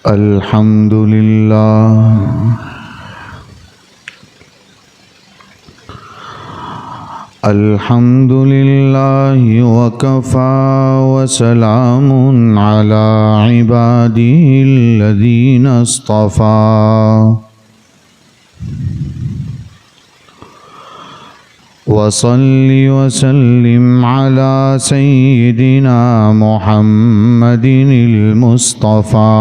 अल्हम्दुलिल्लाह वकफ़ा वसलामुन अला इबादिहिल्लज़ीना इस्तफ़ा। वसल्लि वसल्लिम अला सय्यिदिना मुहम्मदिनिल मुस्तफ़ा।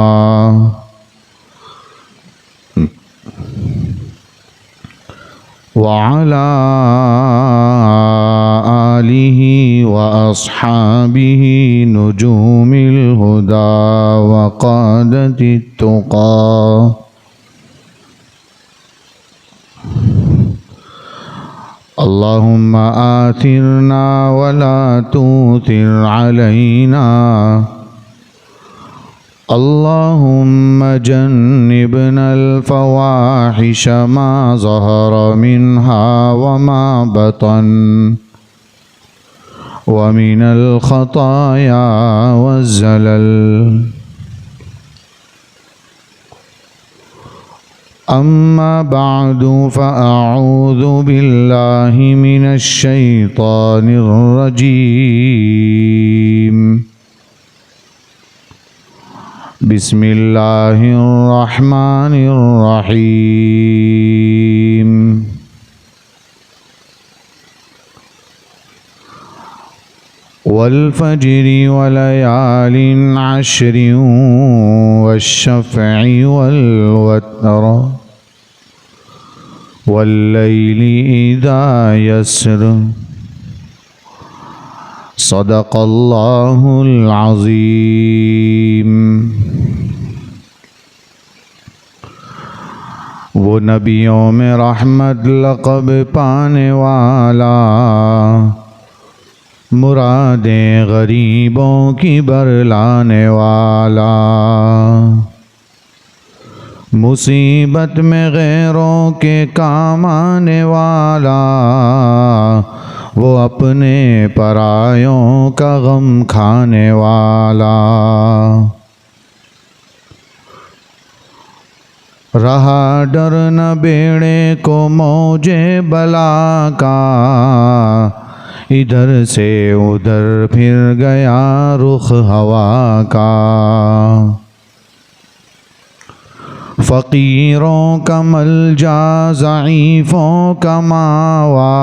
वअला आलिहि व अस्हाबिहि नुजूमिल हुदा व क़ादतित तुक़ा। अल्लाहुम्मा आथिरना वला तूथिर अलैना। अल्लाहुम्मा जन्निबनल फ़वाहिश मा ज़हर मिन्हा व मा बतन व मिनल ख़ताया वज़्ज़लल। अम्मा बअदु फ़अऊज़ु बिल्लाहि मिनश शैतानिर रजीम। बिस्मिल्लाहिर्रहमानिर्रहीम। वल फ़ज्रि वलयालिन अश्रिन वश्शफ़इ वल वत्र वल्लैलि इज़ा यस्र। सदक़ल्लाहुल अज़ीम। वो नबियों में रहमत लक़ब पाने वाला, मुरादें गरीबों की बरलाने वाला, मुसीबत में गैरों के काम आने वाला, वो अपने परायों का गम खाने वाला। रहा डर न बेड़े को मौजे बला का, इधर से उधर फिर गया रुख हवा का। फ़कीरों का मलजा ज़ईफ़ों का मावा,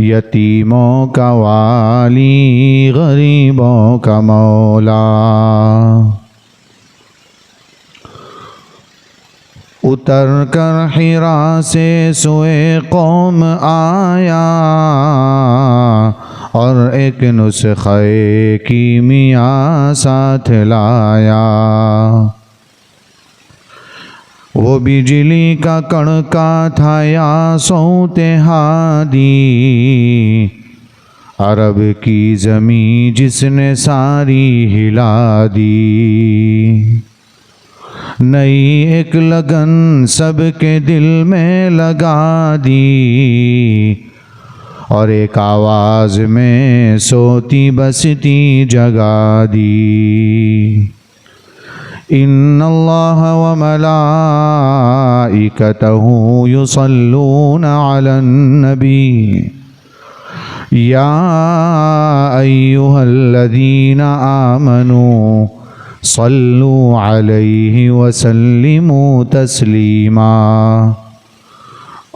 यतीमों का वाली गरीबों का मौला। उतर कर हिरा से सोए कौम आया, और एक नुस्ख़े कीमिया साथ लाया। वो बिजली का कड़का था या सौते हादी, अरब की ज़मीं जिसने सारी हिला दी। नई एक लगन सबके दिल में लगा दी, और एक आवाज़ में सोती बसती जगा दी। इन्नल्लाह व मलाइकतहु युसल्लूना अलन नबी। या अय्युहल्लज़ीना आमनू सल्लू अलैहि वसल्लिमू तस्लीमा।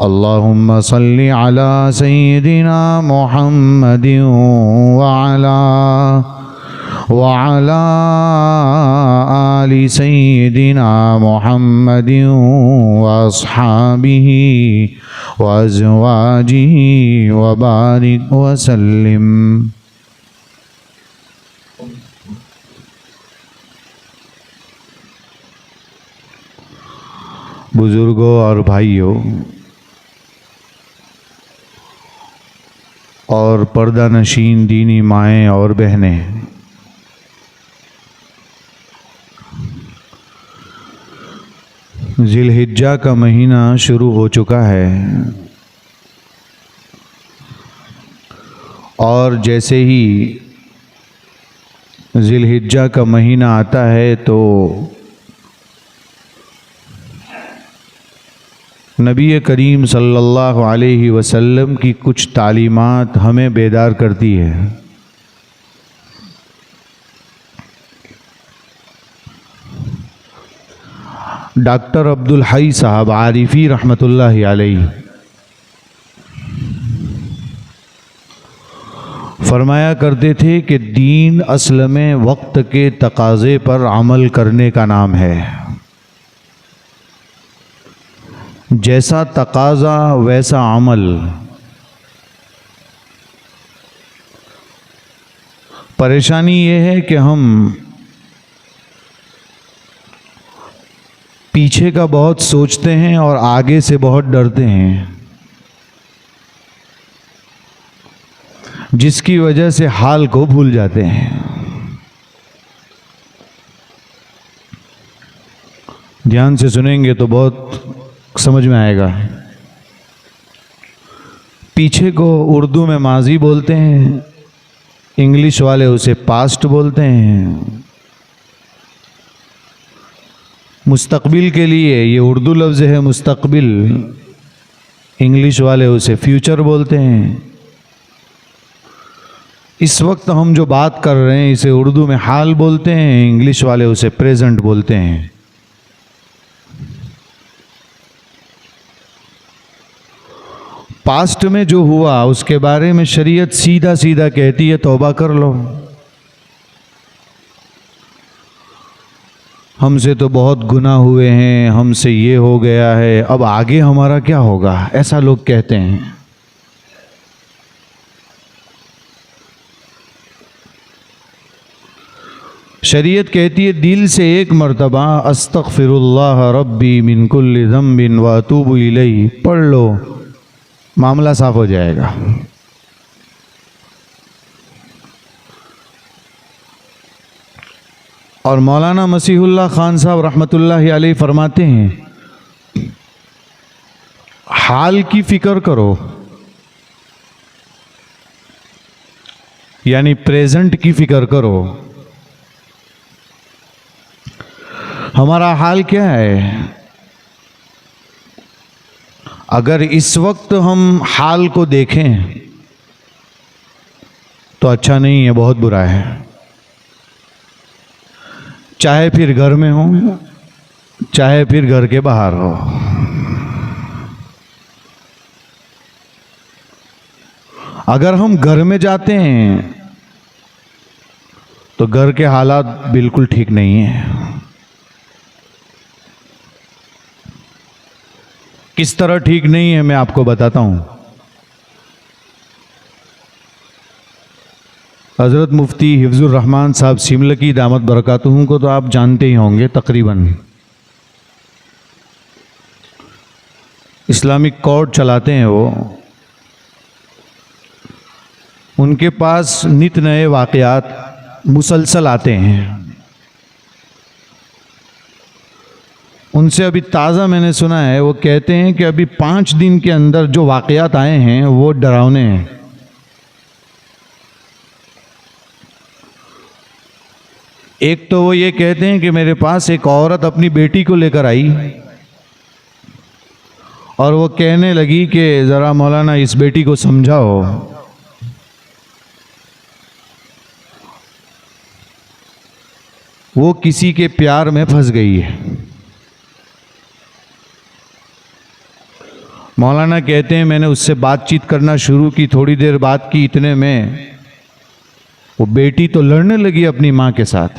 अल्लाहुम्मा सल्लि अला सय्यिदिना मुहम्मदिन व अला आलि सय्यिदिना मुहम्मदिन व अस्हाबिहि व अज़वाजिहि व बारिक व सल्लिम। बुजुर्गों और भाइयों और पर्दा नशीन दीनी माएँ और बहनें, ज़िलहिज्जा का महीना शुरू हो चुका है, और जैसे ही ज़िलहिज्जा का महीना आता है तो नबी करीम सल्लल्लाहु अलैहि वसल्लम की कुछ तालीमात हमें बेदार करती है। डॉक्टर अब्दुल हई साहब आरिफी रहमतुल्लाहि अलैहि फरमाया करते थे कि दीन असल में वक्त के तकाज़े पर अमल करने का नाम है। जैसा तकाज़ा वैसा अमल। परेशानी ये है कि हम पीछे का बहुत सोचते हैं और आगे से बहुत डरते हैं, जिसकी वजह से हाल को भूल जाते हैं। ध्यान से सुनेंगे तो बहुत समझ में आएगा। पीछे को उर्दू में माजी बोलते हैं, इंग्लिश वाले उसे पास्ट बोलते हैं। मुस्तकबिल के लिए ये उर्दू लफ्ज़ है मुस्तकबिल, इंग्लिश वाले उसे फ्यूचर बोलते हैं। इस वक्त हम जो बात कर रहे हैं इसे उर्दू में हाल बोलते हैं, इंग्लिश वाले उसे प्रेजेंट बोलते हैं। पास्ट में जो हुआ उसके बारे में शरीयत सीधा सीधा कहती है तौबा कर लो। हमसे तो बहुत गुनाह हुए हैं, हमसे ये हो गया है, अब आगे हमारा क्या होगा, ऐसा लोग कहते हैं। शरीयत कहती है दिल से एक मर्तबा अस्तगफिरुल्लाह रब्बी मिन कुल्लि ज़म्बिन व अतूबु इलैहि पढ़ लो, मामला साफ हो जाएगा। और मौलाना मसीहुल्लाह खान साहब रहमतुल्लाहि अलैहि फरमाते हैं हाल की फिक्र करो, यानी प्रेजेंट की फिक्र करो। हमारा हाल क्या है? अगर इस वक्त हम हाल को देखें तो अच्छा नहीं है, बहुत बुरा है। चाहे फिर घर में हो, चाहे फिर घर के बाहर हो। अगर हम घर में जाते हैं तो घर के हालात बिल्कुल ठीक नहीं है। किस तरह ठीक नहीं है मैं आपको बताता हूं। हज़रत मुफ्ती हिफ्ज़ुर रहमान साहब सिमलकी दामत बरकातुहू को तो आप जानते ही होंगे तकरीबन। इस्लामिक कोर्ट चलाते हैं वो। उनके पास नित नए वाक़यात मुसलसल आते हैं। उनसे अभी ताज़ा मैंने सुना है, वो कहते हैं कि अभी 5 दिन के अंदर जो वाक़यात आए हैं वो डरावने हैं। एक तो वो ये कहते हैं कि मेरे पास एक औरत अपनी बेटी को लेकर आई और वो कहने लगी कि ज़रा मौलाना इस बेटी को समझाओ। वो किसी के प्यार में फंस गई है। मौलाना कहते हैं मैंने उससे बातचीत करना शुरू की, थोड़ी देर बात की, इतने में वो बेटी तो लड़ने लगी अपनी माँ के साथ।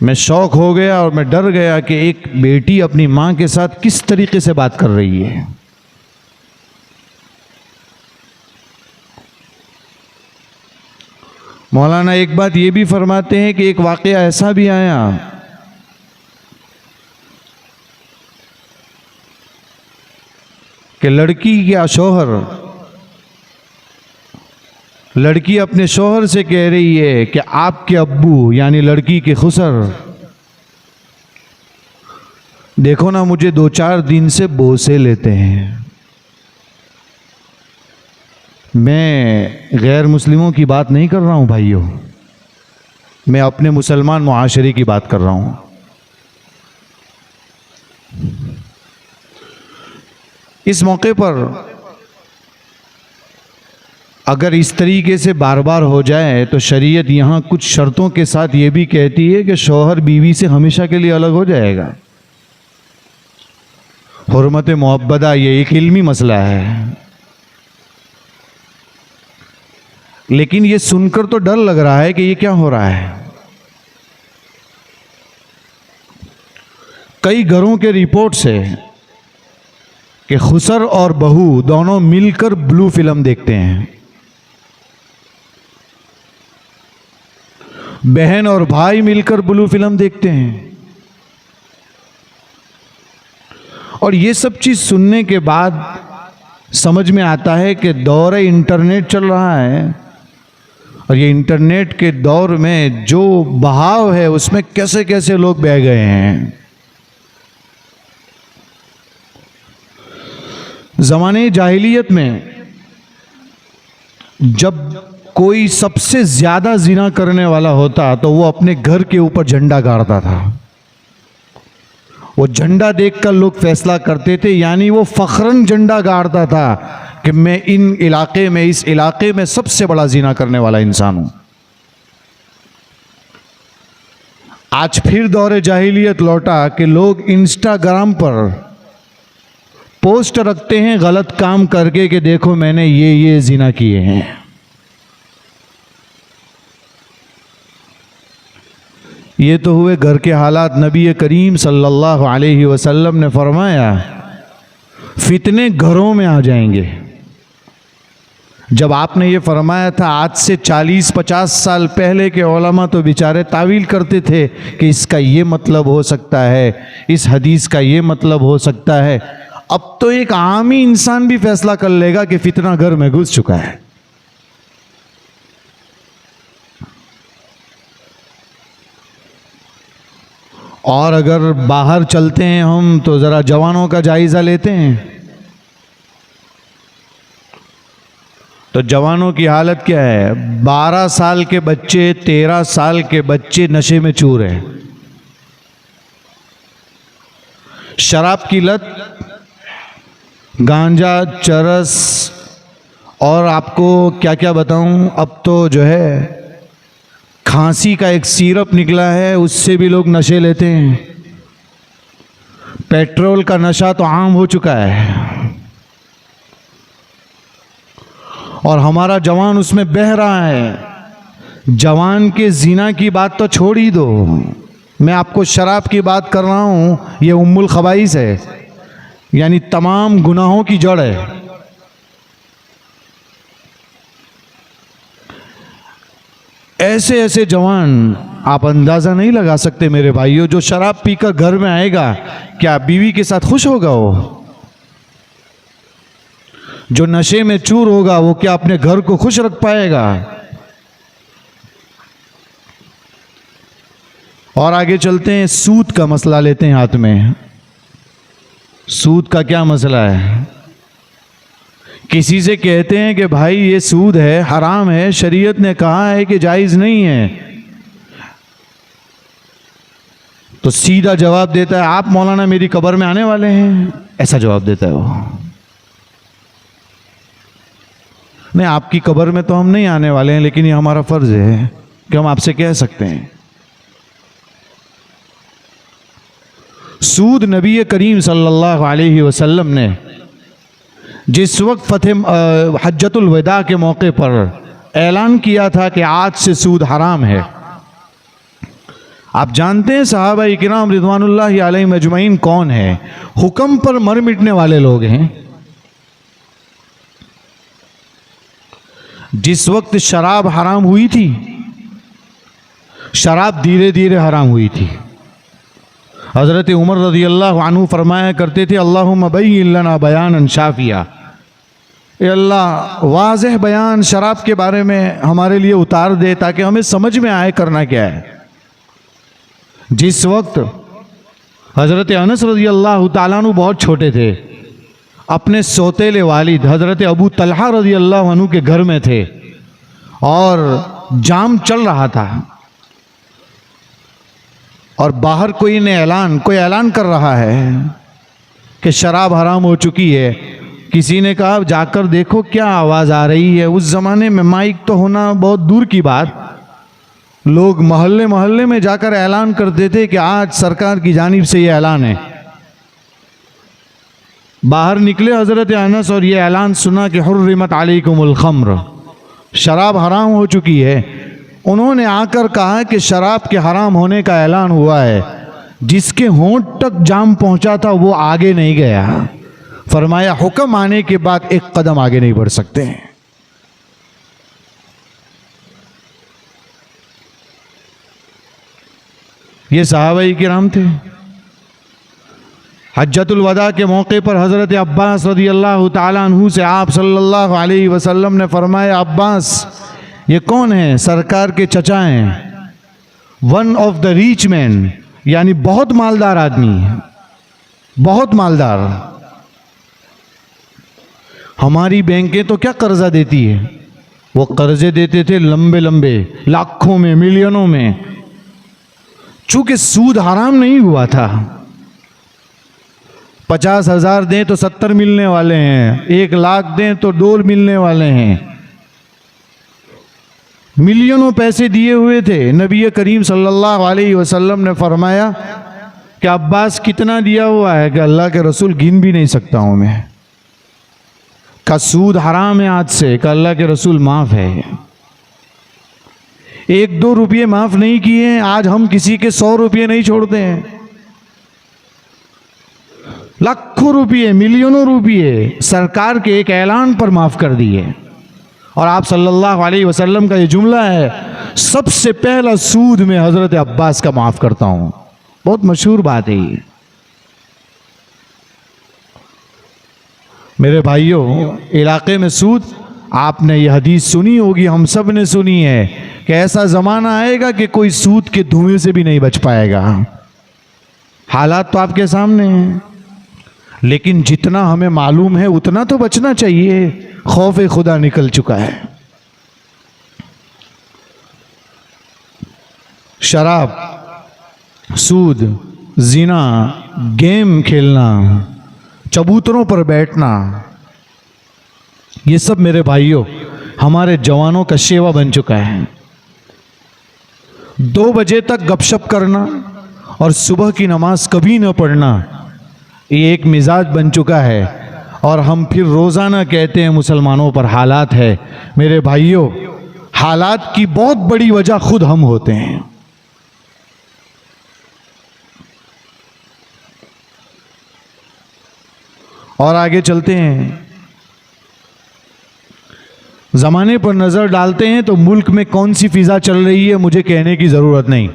मैं शौक हो गया और मैं डर गया कि एक बेटी अपनी माँ के साथ किस तरीके से बात कर रही है। मौलाना एक बात ये भी फरमाते हैं कि एक वाक़या ऐसा भी आया कि लड़की अपने शौहर से कह रही है कि आपके अब्बू यानी लड़की के खुसर देखो ना मुझे 2-4 दिन से बोसे लेते हैं। मैं गैर मुस्लिमों की बात नहीं कर रहा हूँ भाइयों, मैं अपने मुसलमान मुआशरे की बात कर रहा हूँ। इस मौके पर अगर इस तरीके से बार बार हो जाए तो शरीयत यहाँ कुछ शर्तों के साथ ये भी कहती है कि शौहर बीवी से हमेशा के लिए अलग हो जाएगा। हुर्मत मुअब्बदा ये एक इल्मी मसला है, लेकिन ये सुनकर तो डर लग रहा है कि ये क्या हो रहा है। कई घरों के रिपोर्ट्स है कि खुसर और बहू दोनों मिलकर ब्लू फिल्म देखते हैं, बहन और भाई मिलकर ब्लू फिल्म देखते हैं। और ये सब चीज सुनने के बाद समझ में आता है कि दौर इंटरनेट चल रहा है, और ये इंटरनेट के दौर में जो बहाव है उसमें कैसे कैसे लोग बह गए हैं। ज़माने जाहिलियत में जब कोई सबसे ज्यादा जिना करने वाला होता तो वो अपने घर के ऊपर झंडा गाड़ता था। वो झंडा देखकर लोग फैसला करते थे, यानी वो फखरन झंडा गाड़ता था कि मैं इन इलाके में, इस इलाके में सबसे बड़ा जिना करने वाला इंसान हूं। आज फिर दौरे जाहिलियत लौटा कि लोग इंस्टाग्राम पर पोस्ट रखते हैं गलत काम करके कि देखो मैंने ये जिना किए हैं। ये तो हुए घर के हालात। नबी करीम सल्लल्लाहु अलैहि वसल्लम ने फरमाया फितने घरों में आ जाएंगे। जब आपने ये फरमाया था आज से 40-50 साल पहले के उलमा तो बेचारे तावील करते थे कि इसका ये मतलब हो सकता है, इस हदीस का ये मतलब हो सकता है। अब तो एक आमी इंसान भी फैसला कर लेगा कि फितना घर में घुस चुका है। और अगर बाहर चलते हैं हम तो जरा जवानों का जायजा लेते हैं तो जवानों की हालत क्या है। 12 साल के बच्चे, 13 साल के बच्चे नशे में चूर हैं। शराब की लत, गांजा, चरस और आपको क्या क्या बताऊं, अब तो जो है खांसी का एक सिरप निकला है, उससे भी लोग नशे लेते हैं। पेट्रोल का नशा तो आम हो चुका है और हमारा जवान उसमें बह रहा है। जवान के जिना की बात तो छोड़ ही दो, मैं आपको शराब की बात कर रहा हूं। ये उम्मुल खबाइस है, यानी तमाम गुनाहों की जड़ है। ऐसे ऐसे जवान आप अंदाजा नहीं लगा सकते मेरे भाइयों। जो शराब पीकर घर में आएगा, क्या बीवी के साथ खुश होगा? वो जो नशे में चूर होगा वो क्या अपने घर को खुश रख पाएगा? और आगे चलते हैं, सूद का मसला लेते हैं हाथ में। सूद का क्या मसला है? किसी से कहते हैं कि भाई ये सूद है, हराम है, शरीयत ने कहा है कि जायज़ नहीं है, तो सीधा जवाब देता है आप मौलाना मेरी कब्र में आने वाले हैं। ऐसा जवाब देता है वो। नहीं, आपकी कब्र में तो हम नहीं आने वाले हैं, लेकिन ये हमारा फर्ज है कि हम आपसे कह सकते हैं। सूद नबी करीम सल्लल्लाहु अलैहि वसल्लम ने जिस वक्त हज्जतुल वदा के मौके पर ऐलान किया था कि आज से सूद हराम है, आप जानते हैं सहाबा इकराम रिज़वानुल्लाहि अलैहिम अजमईन कौन है? हुक्म पर मर मिटने वाले लोग हैं। जिस वक्त शराब हराम हुई थी, शराब धीरे धीरे हराम हुई थी। हज़रत उमर रज़ियल्लाहु अन्हु फरमाया करते थे अल्लाहुम्मा बय्यिन लना बयानन शाफिया, ए अल्लाह वाज़ेह बयान शराब के बारे में हमारे लिए उतार दे ताकि हमें समझ में आए करना क्या है। जिस वक्त हज़रत अनस रज़ियल्लाहु ताला अन्हु बहुत छोटे थे, अपने सौतेले वालिद हज़रत अबू तलहा रज़ी अल्लाह अन्हु के घर में थे और जाम चल रहा था और बाहर कोई ऐलान कर रहा है कि शराब हराम हो चुकी है। किसी ने कहा जाकर देखो क्या आवाज़ आ रही है। उस ज़माने में माइक तो होना बहुत दूर की बात, लोग मोहल्ले मोहल्ले में जाकर ऐलान करते थे कि आज सरकार की जानिब से ये ऐलान है। बाहर निकले हज़रत अनस और ये ऐलान सुना कि हुर्रिमत अलैकुमुल खम्र, शराब हराम हो चुकी है। उन्होंने आकर कहा कि शराब के हराम होने का ऐलान हुआ है। जिसके होंठ तक जाम पहुंचा था वो आगे नहीं गया। फरमाया हुक्म आने के बाद एक कदम आगे नहीं बढ़ सकते हैं। ये सहाबाई किराम थे। हज्जतुल वदा के मौके पर हज़रत अब्बास रज़ी अल्लाह ताला अन्हु से आप सल्लल्लाहु अलैहि वसल्लम ने फरमाया, अब्बास ये कौन है? सरकार के चचा हैं, one of the rich man, यानी बहुत मालदार आदमी है, बहुत मालदार। हमारी बैंकें तो क्या कर्जा देती है, वो कर्जे देते थे लंबे लंबे, लाखों में, मिलियनों में। चूंकि सूद हराम नहीं हुआ था, 50,000 दें तो 70 मिलने वाले हैं, 1 लाख दें तो 2 मिलने वाले हैं। मिलियनों पैसे दिए हुए थे। नबी करीम सल्लल्लाहु अलैहि वसल्लम ने फरमाया कि अब्बास कितना दिया हुआ है? कि अल्लाह के रसूल गिन भी नहीं सकता हूं मैं। का सूद हराम है आज से? कि अल्लाह के रसूल माफ है। 1-2 रुपये माफ नहीं किए, आज हम किसी के 100 रुपये नहीं छोड़ते हैं। लाखों रुपये, मिलियनों रुपये सरकार के एक ऐलान पर माफ कर दिए। और आप सल्लल्लाहु अलैहि वसल्लम का ये जुमला है, सबसे पहला सूद में हजरत अब्बास का माफ करता हूं। बहुत मशहूर बात है ये। मेरे भाइयों, इलाके में सूद, आपने ये हदीस सुनी होगी, हम सब ने सुनी है कि ऐसा जमाना आएगा कि कोई सूद के धुएं से भी नहीं बच पाएगा। हालात तो आपके सामने हैं, लेकिन जितना हमें मालूम है उतना तो बचना चाहिए। खौफ खुदा निकल चुका है। शराब, सूद, जिना, गेम खेलना, चबूतरों पर बैठना, ये सब मेरे भाइयों हमारे जवानों का शेवा बन चुका है। 2 बजे तक गपशप करना और सुबह की नमाज कभी न पढ़ना, ये एक मिजाज बन चुका है। और हम फिर रोज़ाना कहते हैं मुसलमानों पर हालात है। मेरे भाइयों, हालात की बहुत बड़ी वजह खुद हम होते हैं। और आगे चलते हैं, ज़माने पर नज़र डालते हैं तो मुल्क में कौन सी फिज़ा चल रही है मुझे कहने की ज़रूरत नहीं।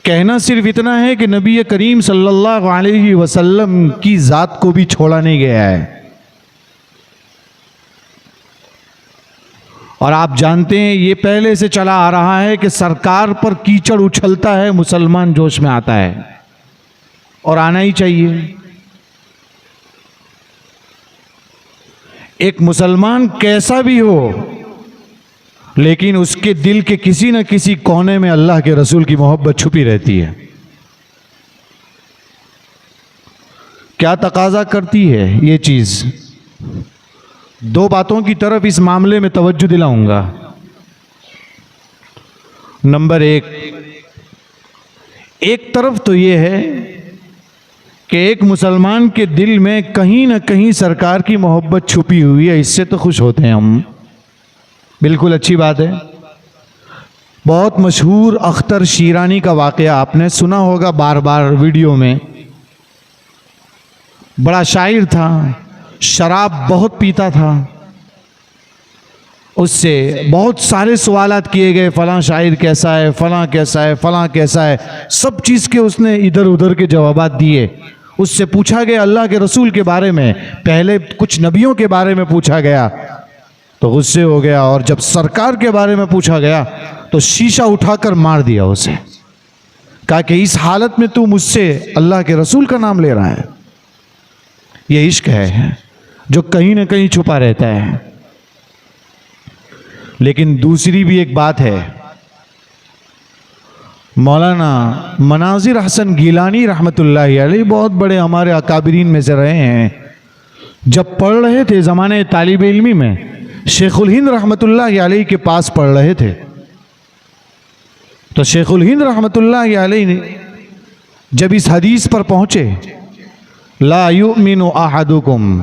कहना सिर्फ इतना है कि नबी करीम सल्लल्लाहु अलैहि वसल्लम की ज़ात को भी छोड़ा नहीं गया है। और आप जानते हैं ये पहले से चला आ रहा है कि सरकार पर कीचड़ उछलता है, मुसलमान जोश में आता है, और आना ही चाहिए। एक मुसलमान कैसा भी हो, लेकिन उसके दिल के किसी न किसी कोने में अल्लाह के रसूल की मोहब्बत छुपी रहती है। क्या तकाजा करती है ये चीज? 2 बातों की तरफ इस मामले में तवज्जो दिलाऊंगा। नंबर 1, एक तरफ तो ये है कि एक मुसलमान के दिल में कहीं ना कहीं सरकार की मोहब्बत छुपी हुई है, इससे तो खुश होते हैं हम, बिल्कुल अच्छी बात है। बहुत मशहूर अख्तर शीरानी का वाक़या आपने सुना होगा बार बार वीडियो में। बड़ा शायर था, शराब बहुत पीता था, उससे बहुत सारे सवालात किए गए, फलां शायर कैसा है, फलां कैसा है, फलां कैसा है, सब चीज़ के उसने इधर उधर के जवाबात दिए। उससे पूछा गया अल्लाह के रसूल के बारे में, पहले कुछ नबियों के बारे में पूछा गया तो गुस्से हो गया, और जब सरकार के बारे में पूछा गया तो शीशा उठाकर मार दिया उसे। कहा कि इस हालत में तू मुझसे अल्लाह के रसूल का नाम ले रहा है। ये इश्क है जो कहीं ना कहीं छुपा रहता है। लेकिन दूसरी भी एक बात है, मौलाना मनाजिर हसन गीलानी रहमतुल्लाहि अलैह बहुत बड़े हमारे अकाबिरीन में से रहे हैं। जब पढ़ रहे थे ज़माने तालिब इल्मी में, शेखुल हिंद रहमतुल्लाहि अलैह के पास पढ़ रहे थे, तो शेखुल हिंद रहमतुल्लाहि अलैह ने जब इस हदीस पर पहुंचे, ला युमिनु अहदुकुम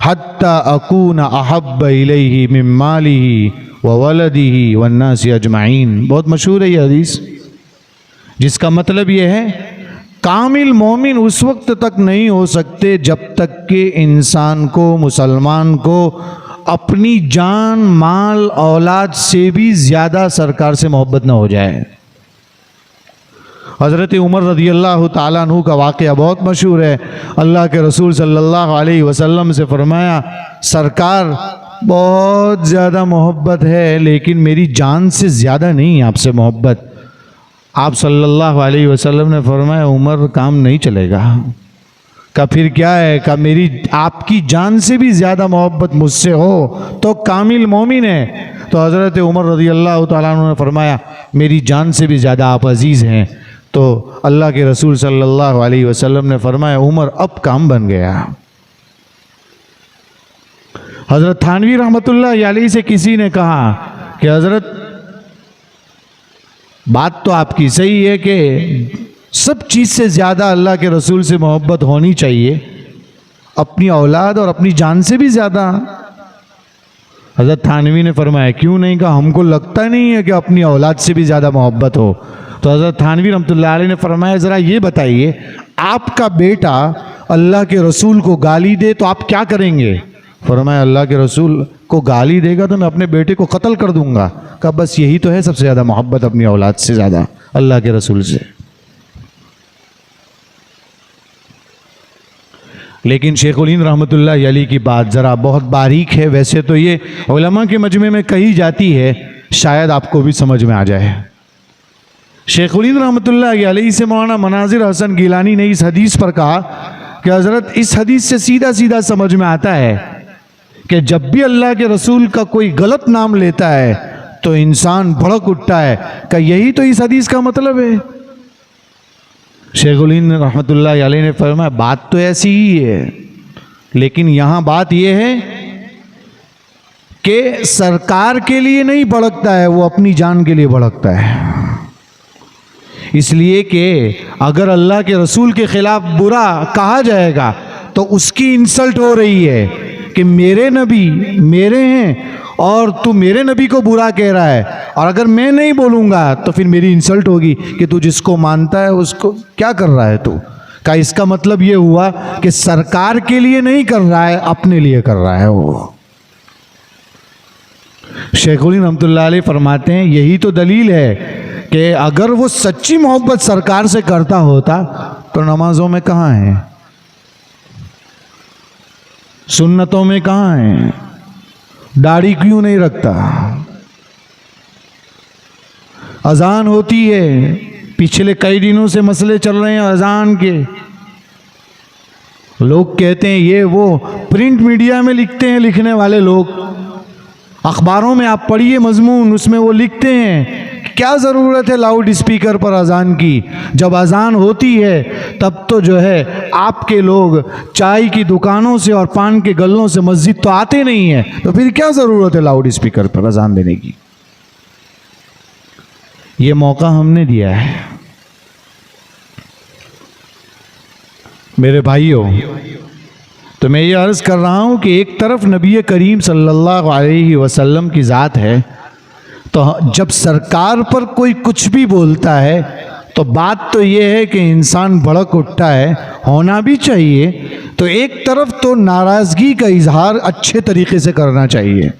हत्ता अकून अहब्ब इलैहि मिन मालिही व वलदिही वन्नासी अजमाइन, बहुत मशहूर है ये हदीस, जिसका मतलब ये है कामिल मोमिन उस वक्त तक नहीं हो सकते जब तक कि इंसान को, मुसलमान को अपनी जान, माल, औलाद से भी ज़्यादा सरकार से मोहब्बत न हो जाए। हज़रत उमर रज़ियल्लाहु ताला अन्हु का वाक़या बहुत मशहूर है। अल्लाह के रसूल सल्लल्लाहु अलैहि वसल्लम से फरमाया, सरकार बहुत ज़्यादा मोहब्बत है लेकिन मेरी जान से ज़्यादा नहीं आपसे मोहब्बत। आप सल्लल्लाहु अलैहि वसल्लम ने फरमाया, उमर काम नहीं चलेगा। का फिर क्या है? का मेरी आपकी जान से भी ज़्यादा मोहब्बत मुझसे हो तो कामिल मोमिन है। तो हज़रत उमर रज़ियल्लाहु ताला अन्हु ने फरमाया, मेरी जान से भी ज़्यादा आप अज़ीज़ हैं। तो अल्लाह के रसूल सल्लल्लाहु अलैहि वसल्लम ने फरमाया, उमर अब काम बन गया। हज़रत थानवी रहमतुल्लाहि अलैहि से किसी ने कहा कि हज़रत बात तो आपकी सही है कि सब चीज़ से ज़्यादा अल्लाह के रसूल से मोहब्बत होनी चाहिए, अपनी औलाद और अपनी जान से भी ज़्यादा। हज़रत थानवी ने फरमाया, क्यों नहीं? कहा हमको लगता नहीं है कि अपनी औलाद से भी ज़्यादा मोहब्बत हो। तो हज़रत थानवी रहमतुल्लाह अलैह ने फरमाया, ज़रा ये बताइए, आपका बेटा अल्लाह के रसूल को गाली दे तो आप क्या करेंगे? फरमाया, अल्लाह के रसूल को गाली देगा तो मैं अपने बेटे को कत्ल कर दूंगा। कहा बस यही तो है सबसे ज़्यादा मोहब्बत, अपनी औलाद से ज़्यादा अल्लाह के रसूल से। लेकिन शेखुल हिंद रहमतुल्लाहि अलैह की बात ज़रा बहुत बारीक है। वैसे तो ये उलमा के मजमे में कही जाती है, शायद आपको भी समझ में आ जाए। शेखुल हिंद रहमतुल्लाहि अलैह से मौलाना मनाजिर हसन गीलानी ने इस हदीस पर कहा कि हज़रत इस हदीस से सीधा सीधा समझ में आता है कि जब भी अल्लाह के रसूल का कोई गलत नाम लेता है तो इंसान भड़क उठता है। कि यही तो इस हदीस का मतलब है। शेखुल हिंद रहमतुल्लाहि अलैह ने फरमाया, बात तो ऐसी ही है, लेकिन यहाँ बात यह है कि सरकार के लिए नहीं भड़कता है, वो अपनी जान के लिए भड़कता है। इसलिए कि अगर अल्लाह के रसूल के खिलाफ बुरा कहा जाएगा तो उसकी इंसल्ट हो रही है कि मेरे नबी मेरे हैं और तू मेरे नबी को बुरा कह रहा है, और अगर मैं नहीं बोलूँगा तो फिर मेरी इंसल्ट होगी कि तू जिसको मानता है उसको क्या कर रहा है तू। का इसका मतलब ये हुआ कि सरकार के लिए नहीं कर रहा है, अपने लिए कर रहा है वो। शेखुल हिंद रहमतुल्लाह अलैह फरमाते हैं, यही तो दलील है कि अगर वो सच्ची मोहब्बत सरकार से करता होता तो नमाजों में कहाँ है, सुन्नतों में कहाँ है, दाढ़ी क्यों नहीं रखता, अजान होती है, पिछले कई दिनों से मसले चल रहे हैं अजान के, लोग कहते हैं ये वो, प्रिंट मीडिया में लिखते हैं लिखने वाले लोग, अखबारों में आप पढ़िए मजमून, उसमें वो लिखते हैं क्या ज़रूरत है लाउड स्पीकर पर अजान की। जब अजान होती है तब तो जो है आपके लोग चाय की दुकानों से और पान के गल्लों से मस्जिद तो आते नहीं हैं, तो फिर क्या ज़रूरत है लाउड स्पीकर पर अजान देने की। ये मौका हमने दिया है। मेरे भाइयों, तो मैं ये अर्ज़ कर रहा हूँ कि एक तरफ नबी करीम सल्लल्लाहु अलैहि वसल्लम की ज़ात है, तो जब सरकार पर कोई कुछ भी बोलता है तो बात तो ये है कि इंसान भड़क उठता है, होना भी चाहिए। तो एक तरफ तो नाराज़गी का इजहार अच्छे तरीके से करना चाहिए,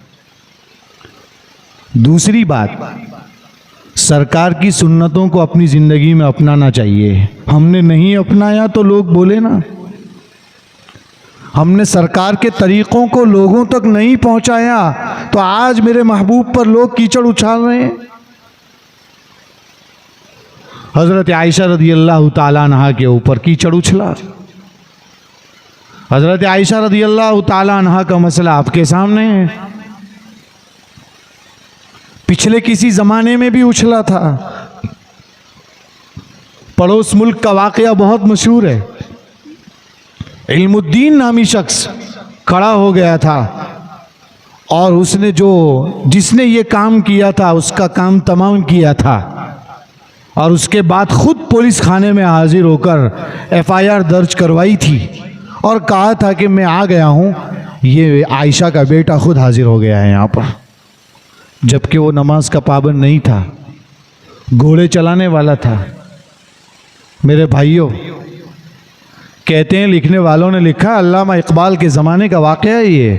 दूसरी बात सरकार की सुन्नतों को अपनी ज़िंदगी में अपनाना चाहिए। हमने नहीं अपनाया तो लोग बोले ना, हमने सरकार के तरीक़ों को लोगों तक नहीं पहुंचाया तो आज मेरे महबूब पर लोग कीचड़ उछाल रहे हैं। हज़रत आयशा रज़ियल्लाहु ताला अन्हा के ऊपर कीचड़ उछला, हजरत आयशा रदियल्लाहु ताला अन्हा का मसला आपके सामने है। पिछले किसी जमाने में भी उछला था। पड़ोस मुल्क का वाकया बहुत मशहूर है। इल्मुद्दीन नामी शख्स खड़ा हो गया था और उसने जिसने ये काम किया था उसका काम तमाम किया था, और उसके बाद खुद पुलिस खाने में हाजिर होकर एफआईआर दर्ज करवाई थी और कहा था कि मैं आ गया हूँ, ये आयशा का बेटा खुद हाजिर हो गया है यहाँ पर। जबकि वो नमाज का पाबंद नहीं था, घोड़े चलाने वाला था। मेरे भाइयों, कहते हैं लिखने वालों ने लिखा, अल्लामा इकबाल के ज़माने का वाक़या है ये,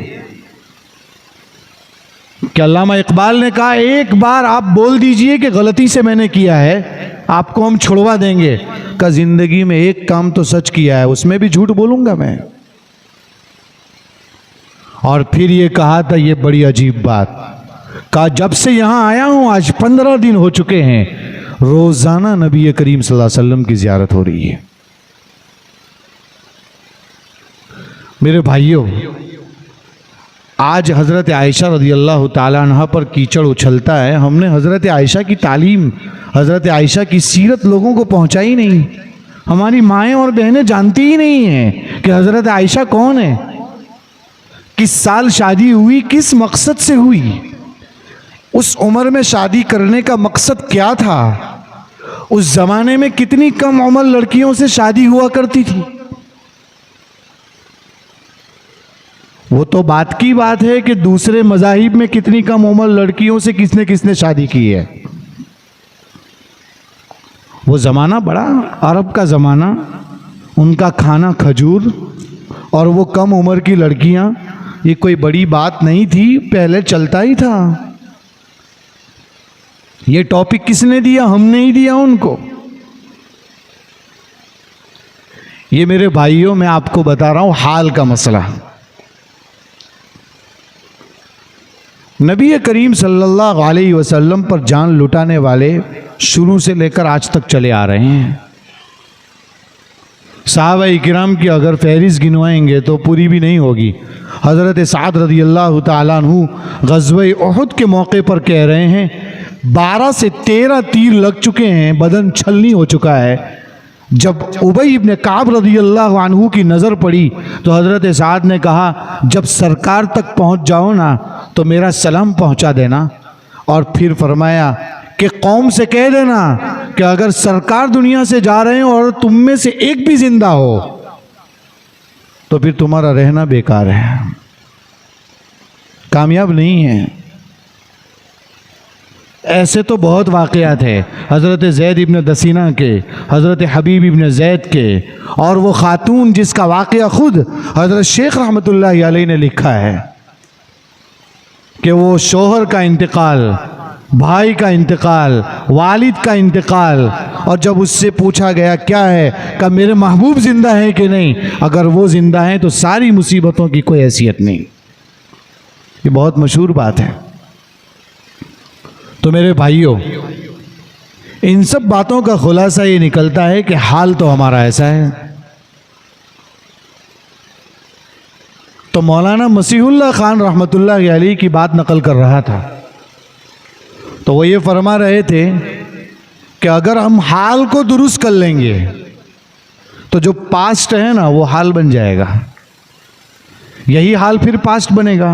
कि अल्लामा इकबाल ने कहा एक बार आप बोल दीजिए कि गलती से मैंने किया है, आपको हम छुड़वा देंगे। का जिंदगी में एक काम तो सच किया है, उसमें भी झूठ बोलूंगा मैं। और फिर ये कहा था, ये बड़ी अजीब बात, कहा जब से यहां आया हूं आज 15 दिन हो चुके हैं, रोजाना नबी करीम सल्लल्लाहु अलैहि वसल्लम की जियारत हो रही है। मेरे भाइयों, आज हज़रत आयशा रदियल्लाहु ताला अन्हा पर कीचड़ उछलता है। हमने हज़रत आयशा की तालीम, हज़रत आयशा की सीरत लोगों को पहुंचाई नहीं। हमारी माएँ और बहनें जानती ही नहीं हैं कि हज़रत आयशा कौन है, किस साल शादी हुई, किस मकसद से हुई, उस उम्र में शादी करने का मकसद क्या था, उस ज़माने में कितनी कम उम्र लड़कियों से शादी हुआ करती थी। वो तो बात की बात है कि दूसरे मज़ाहिब में कितनी कम उम्र लड़कियों से किसने किसने शादी की है। वो ज़माना बड़ा अरब का ज़माना, उनका खाना खजूर और वो कम उम्र की लड़कियां, ये कोई बड़ी बात नहीं थी, पहले चलता ही था। ये टॉपिक किसने दिया? हमने ही दिया उनको। ये मेरे भाइयों, मैं आपको बता रहा हूं हाल का मसला। नबी करीम सल्लल्लाहु अलैहि वसल्लम पर जान लुटाने वाले शुरू से लेकर आज तक चले आ रहे हैं। सहाबा किराम की अगर फहरिस्त गिनवाएंगे तो पूरी भी नहीं होगी। हज़रत साद रज़ियल्लाहु ताला अन्हु ग़ज़वे उहुद के मौके पर कह रहे हैं 12 से 13 तीर लग चुके हैं, बदन छलनी हो चुका है। जब उबई इब्न काब रज़ियल्लाहु अन्हु की नज़र पड़ी तो हज़रत साद ने कहा, जब सरकार तक पहुंच जाओ ना तो मेरा सलाम पहुंचा देना। और फिर फरमाया कि कौम से कह देना कि अगर सरकार दुनिया से जा रहे हैं और तुम में से एक भी जिंदा हो तो फिर तुम्हारा रहना बेकार है, कामयाब नहीं है। ऐसे तो बहुत वाक़यात हैं, हज़रत ज़ैद इब्न दसीना के, हज़रत हबीब इब्न ज़ैद के, और वो ख़ातून जिसका वाक़या ख़ुद हज़रत शेख रहमतुल्लाहि अलैहि ने लिखा है कि वो शोहर का इंतकाल, भाई का इंतकाल, वालिद का इंतकाल, और जब उससे पूछा गया क्या है, कि मेरे महबूब ज़िंदा हैं कि नहीं, अगर वो ज़िंदा हैं तो सारी मुसीबतों की कोई हैसियत नहीं। ये बहुत मशहूर बात है। तो मेरे भाइयों, इन सब बातों का खुलासा ये निकलता है कि हाल तो हमारा ऐसा है। तो मौलाना मसीहुल्लाह खान रहमतुल्लाह अलैहि की बात नकल कर रहा था, तो वो ये फरमा रहे थे कि अगर हम हाल को दुरुस्त कर लेंगे तो जो पास्ट है ना वो हाल बन जाएगा, यही हाल फिर पास्ट बनेगा।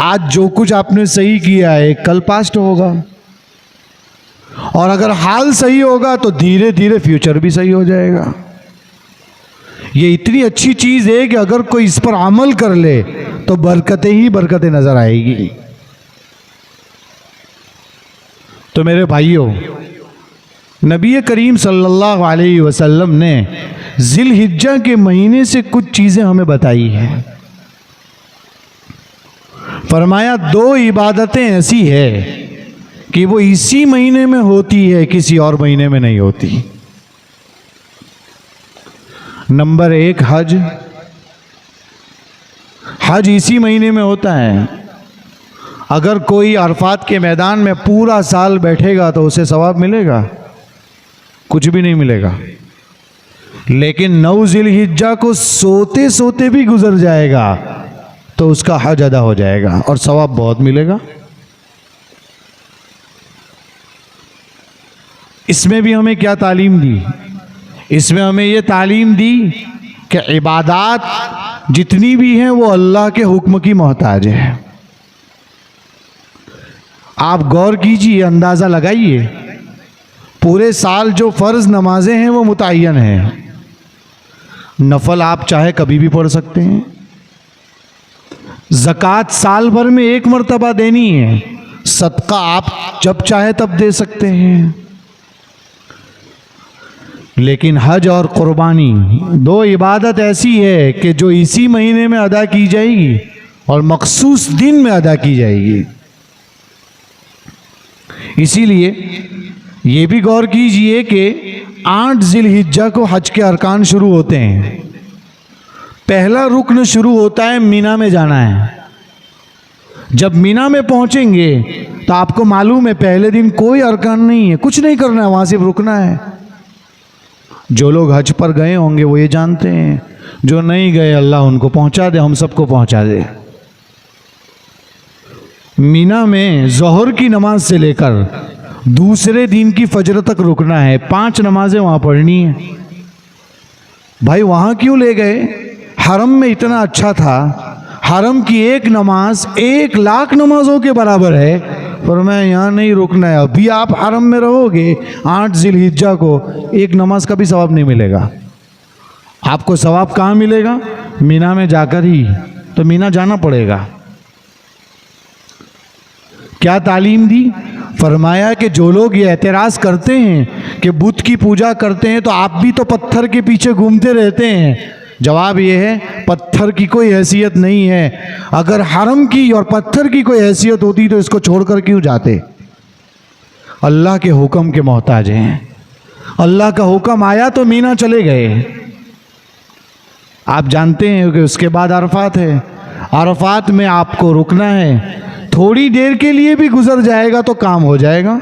आज जो कुछ आपने सही किया है कल पास्ट होगा, और अगर हाल सही होगा तो धीरे धीरे फ्यूचर भी सही हो जाएगा। ये इतनी अच्छी चीज़ है कि अगर कोई इस पर अमल कर ले तो बरकतें ही बरकतें नजर आएगी। तो मेरे भाइयों, नबी करीम सल्लल्लाहु अलैहि वसल्लम ने ज़िलहिज्जा के महीने से कुछ चीज़ें हमें बताई हैं। फरमाया 2 इबादतें ऐसी है कि वो इसी महीने में होती है, किसी और महीने में नहीं होती। नंबर 1 हज। हज इसी महीने में होता है। अगर कोई अरफात के मैदान में पूरा साल बैठेगा तो उसे सवाब मिलेगा? कुछ भी नहीं मिलेगा। लेकिन 9 जिलहिज्जा को सोते सोते भी गुजर जाएगा तो उसका हज अदा हो जाएगा और सवाब बहुत मिलेगा। इसमें भी हमें क्या तालीम दी? इसमें हमें ये तालीम दी कि इबादत जितनी भी हैं वो अल्लाह के हुक्म की मोहताज है। आप गौर कीजिए, अंदाज़ा लगाइए, पूरे साल जो फ़र्ज़ नमाजें हैं वो मुतय्यन हैं, नफल आप चाहे कभी भी पढ़ सकते हैं। ज़कात साल भर में एक मर्तबा देनी है, सदका आप जब चाहे तब दे सकते हैं। लेकिन हज और कुर्बानी 2 इबादत ऐसी है कि जो इसी महीने में अदा की जाएगी और मखसूस दिन में अदा की जाएगी। इसीलिए ये भी गौर कीजिए कि 8 जिलहिज्जा को हज के अरकान शुरू होते हैं। पहला रुक्न शुरू होता है मीना में जाना है। जब मीना में पहुंचेंगे तो आपको मालूम है पहले दिन कोई अरकान नहीं है, कुछ नहीं करना है, वहां सिर्फ रुकना है। जो लोग हज पर गए होंगे वो ये जानते हैं, जो नहीं गए अल्लाह उनको पहुंचा दे, हम सबको पहुंचा दे। मीना में ज़ोहर की नमाज से लेकर दूसरे दिन की फजर तक रुकना है, 5 नमाजें वहां पढ़नी है। भाई वहां क्यों ले गए? हरम में इतना अच्छा था, हरम की एक नमाज 1 लाख नमाजों के बराबर है, पर मैं यहाँ नहीं रुकना है। अभी आप हरम में रहोगे 8 जिलहिज्जा को, एक नमाज का भी सवाब नहीं मिलेगा। आपको सवाब कहाँ मिलेगा? मीना में जाकर ही। तो मीना जाना पड़ेगा। क्या तालीम दी? फरमाया कि जो लोग ये एतराज़ करते हैं कि बुत की पूजा करते हैं तो आप भी तो पत्थर के पीछे घूमते रहते हैं, जवाब ये है पत्थर की कोई हैसियत नहीं है। अगर हरम की और पत्थर की कोई हैसियत होती तो इसको छोड़कर क्यों जाते? अल्लाह के हुक्म के मोहताज हैं। अल्लाह का हुक्म आया तो मीना चले गए। आप जानते हैं कि उसके बाद अरफात है। अरफात में आपको रुकना है, थोड़ी देर के लिए भी गुजर जाएगा तो काम हो जाएगा।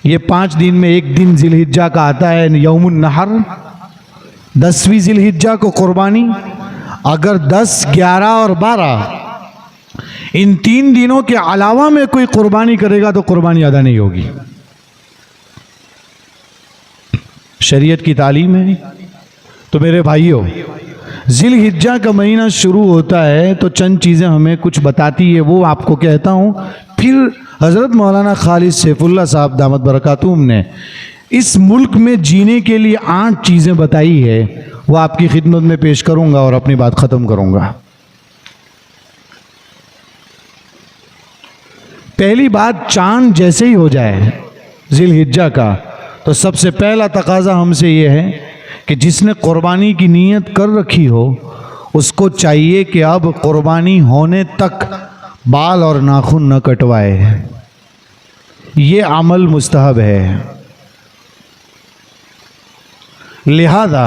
ये 5 दिन में एक दिन जिलहिज्जा का आता है यौमुन नहर, 10वीं जिलहिज्जा को कुर्बानी। अगर 10, 11 और 12 इन 3 दिनों के अलावा में कोई कुर्बानी करेगा तो कुर्बानी अदा नहीं होगी। शरीयत की तालीम है। तो मेरे भाइयों, जिलहिज्जा का महीना शुरू होता है तो चंद चीज़ें हमें कुछ बताती है, वो आपको कहता हूँ। फिर हज़रत मौलाना खालिद सैफुल्लाह साहब दामत बरकातुहुम ने इस मुल्क में जीने के लिए 8 चीज़ें बताई है, वो आपकी खिदमत में पेश करूँगा और अपनी बात ख़त्म करूँगा। पहली बात, चांद जैसे ही हो जाए जिलहिज्जा का तो सबसे पहला तकाजा हमसे ये है कि जिसने कुर्बानी की नीयत कर रखी हो उसको चाहिए कि अब कुर्बानी होने तक बाल और नाखून न कटवाए। ये अमल मुस्तहब है। लिहाजा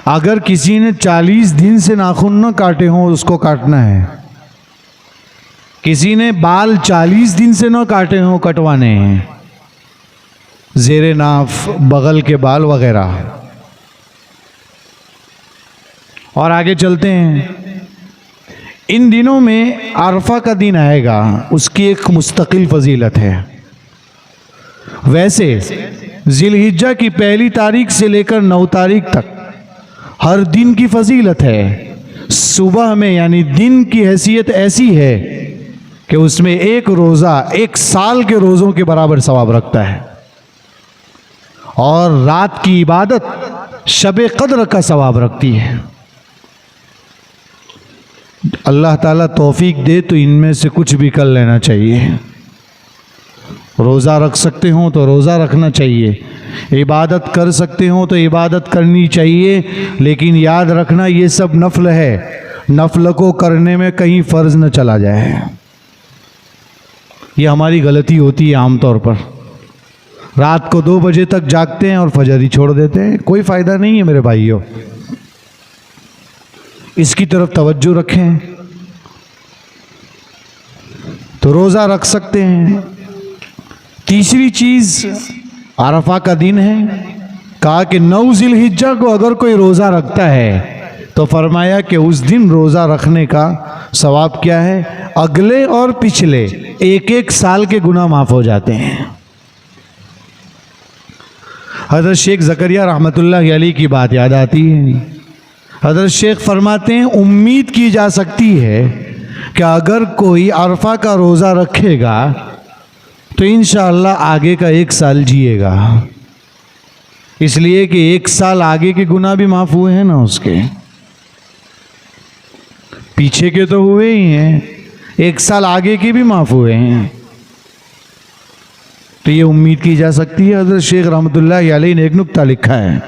अगर किसी ने 40 दिन से नाखून न काटे हों उसको काटना है। किसी ने बाल 40 दिन से न काटे हों कटवाने हैं, ज़ेरे नाफ, बगल के बाल वगैरह। और आगे चलते हैं। इन दिनों में अरफा का दिन आएगा, उसकी एक मुस्तकिल फजीलत है। वैसे जिलहिज्जा की पहली तारीख से लेकर 9 तारीख तक हर दिन की फजीलत है। सुबह में यानी दिन की हैसियत ऐसी है कि उसमें एक रोज़ा 1 साल के रोज़ों के बराबर सवाब रखता है। और रात की इबादत शब कद्र का सवाब रखती है। अल्लाह ताला तौफीक दे तो इनमें से कुछ भी कर लेना चाहिए। रोज़ा रख सकते हो तो रोज़ा रखना चाहिए, इबादत कर सकते हो तो इबादत करनी चाहिए, लेकिन याद रखना ये सब नफल है, नफल को करने में कहीं फ़र्ज़ न चला जाए। ये हमारी गलती होती है आमतौर पर। रात को 2 बजे तक जागते हैं और फजर ही छोड़ देते हैं, कोई फ़ायदा नहीं है मेरे भाइयों। इसकी तरफ तवज्जो रखें। तो रोज़ा रख सकते हैं। तीसरी चीज़ अरफा का दिन है। कहा कि 9 ज़िलहिज्जा को अगर कोई रोज़ा रखता है तो फरमाया कि उस दिन रोज़ा रखने का सवाब क्या है, अगले और पिछले 1-1 साल के गुनाह माफ़ हो जाते हैं। हज़रत शेख ज़करिया रहमतुल्लाह अलैह की बात याद आती है। हज़रत शेख फरमाते हैं उम्मीद की जा सकती है कि अगर कोई अरफा का रोज़ा रखेगा तो इंशाअल्लाह आगे का 1 साल जिएगा, इसलिए कि 1 साल आगे के गुनाह भी माफ़ हुए हैं ना, उसके पीछे के तो हुए ही हैं, 1 साल आगे के भी माफ़ हुए हैं। तो ये उम्मीद की जा सकती है। हज़रत शेख रहमतुल्लाह अलैह ने एक नुक्ता लिखा है,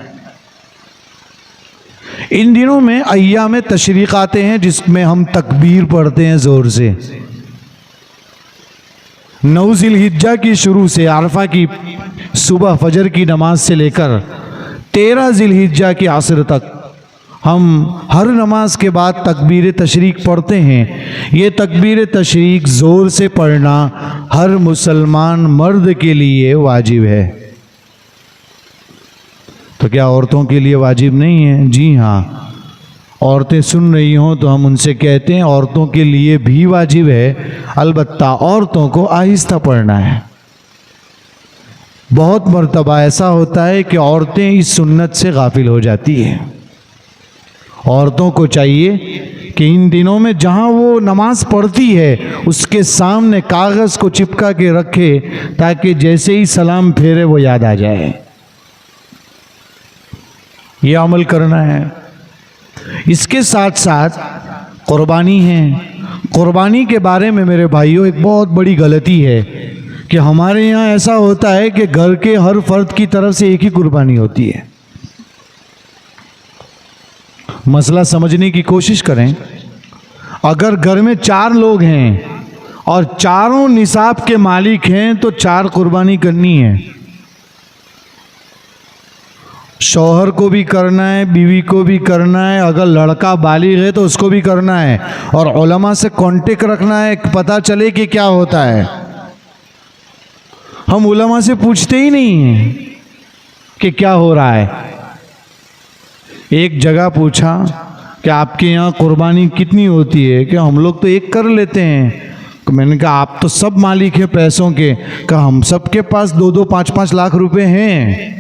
इन दिनों में अय्याम तशरीक़ आते हैं जिसमें हम तकबीर पढ़ते हैं ज़ोर से। 9 ज़िलहिज्जा की शुरू से अरफा की सुबह फजर की नमाज से लेकर 13 ज़िलहिज्जा की असर तक हम हर नमाज के बाद तकबीर तशरीक़ पढ़ते हैं। ये तकबीर तशरीक़ ज़ोर से पढ़ना हर मुसलमान मर्द के लिए वाजिब है। तो क्या औरतों के लिए वाजिब नहीं है? जी हाँ, औरतें सुन रही हों तो हम उनसे कहते हैं औरतों के लिए भी वाजिब है, अलबत्ता औरतों को आहिस्ता पढ़ना है। बहुत मर्तबा ऐसा होता है कि औरतें इस सुन्नत से गाफिल हो जाती हैं। औरतों को चाहिए कि इन दिनों में जहाँ वो नमाज पढ़ती है उसके सामने कागज़ को चिपका के रखे, ताकि जैसे ही सलाम फेरे वो याद आ जाए। ये अमल करना है। इसके साथ साथ कुर्बानी है। कुर्बानी के बारे में मेरे भाइयों एक बहुत बड़ी गलती है कि हमारे यहाँ ऐसा होता है कि घर के हर फर्द की तरफ से एक ही कुर्बानी होती है। मसला समझने की कोशिश करें। अगर घर में 4 लोग हैं और चारों निसाब के मालिक हैं तो 4 कुर्बानी करनी है। शौहर को भी करना है, बीवी को भी करना है, अगर लड़का बालिग है तो उसको भी करना है, और उलमा से कांटेक्ट रखना है, पता चले कि क्या होता है। हम उलमा से पूछते ही नहीं हैं कि क्या हो रहा है। एक जगह पूछा कि आपके यहाँ कुर्बानी कितनी होती है? कि हम लोग तो एक कर लेते हैं। मैंने कहा आप तो सब मालिक हैं पैसों के। कहा हम सब के पास 2-2, 5-5 लाख रुपए हैं।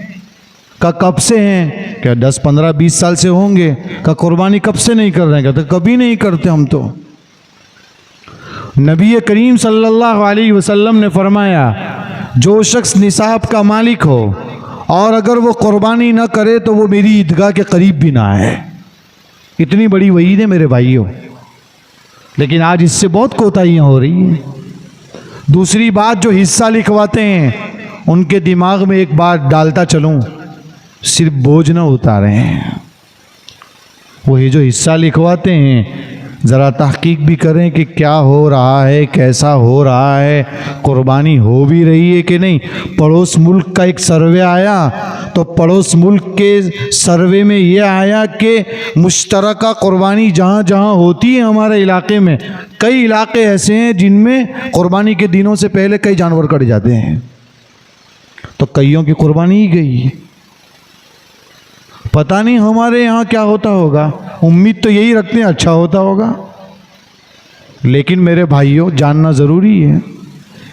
का कब से हैं? क्या 10, 15, 20 साल से होंगे। का कुर्बानी कब से नहीं कर रहे हैं? कहते कभी नहीं करते हम तो। नबी करीम सल्लल्लाहु अलैहि वसल्लम ने फरमाया जो शख्स निसाब का मालिक हो और अगर वो कुर्बानी ना करे तो वो मेरी ईदगाह के करीब भी ना आए। इतनी बड़ी वईद है मेरे भाइयों, लेकिन आज इससे बहुत कोताहियाँ हो रही हैं। दूसरी बात, जो हिस्सा लिखवाते हैं उनके दिमाग में एक बात डालता चलूँ, सिर्फ बोझ ना उतारे हैं। वही जो हिस्सा लिखवाते हैं ज़रा तहकीक भी करें कि क्या हो रहा है, कैसा हो रहा है, कुर्बानी हो भी रही है कि नहीं। पड़ोस मुल्क का एक सर्वे आया तो पड़ोस मुल्क के सर्वे में ये आया कि मुश्तरका कुर्बानी जहाँ जहाँ होती है हमारे इलाके में, कई इलाके ऐसे हैं जिनमें कुर्बानी के दिनों से पहले कई जानवर कट जाते हैं, तो कईयों की कुर्बानी ही गई। पता नहीं हमारे यहाँ क्या होता होगा, उम्मीद तो यही रखते हैं अच्छा होता होगा, लेकिन मेरे भाइयों जानना ज़रूरी है।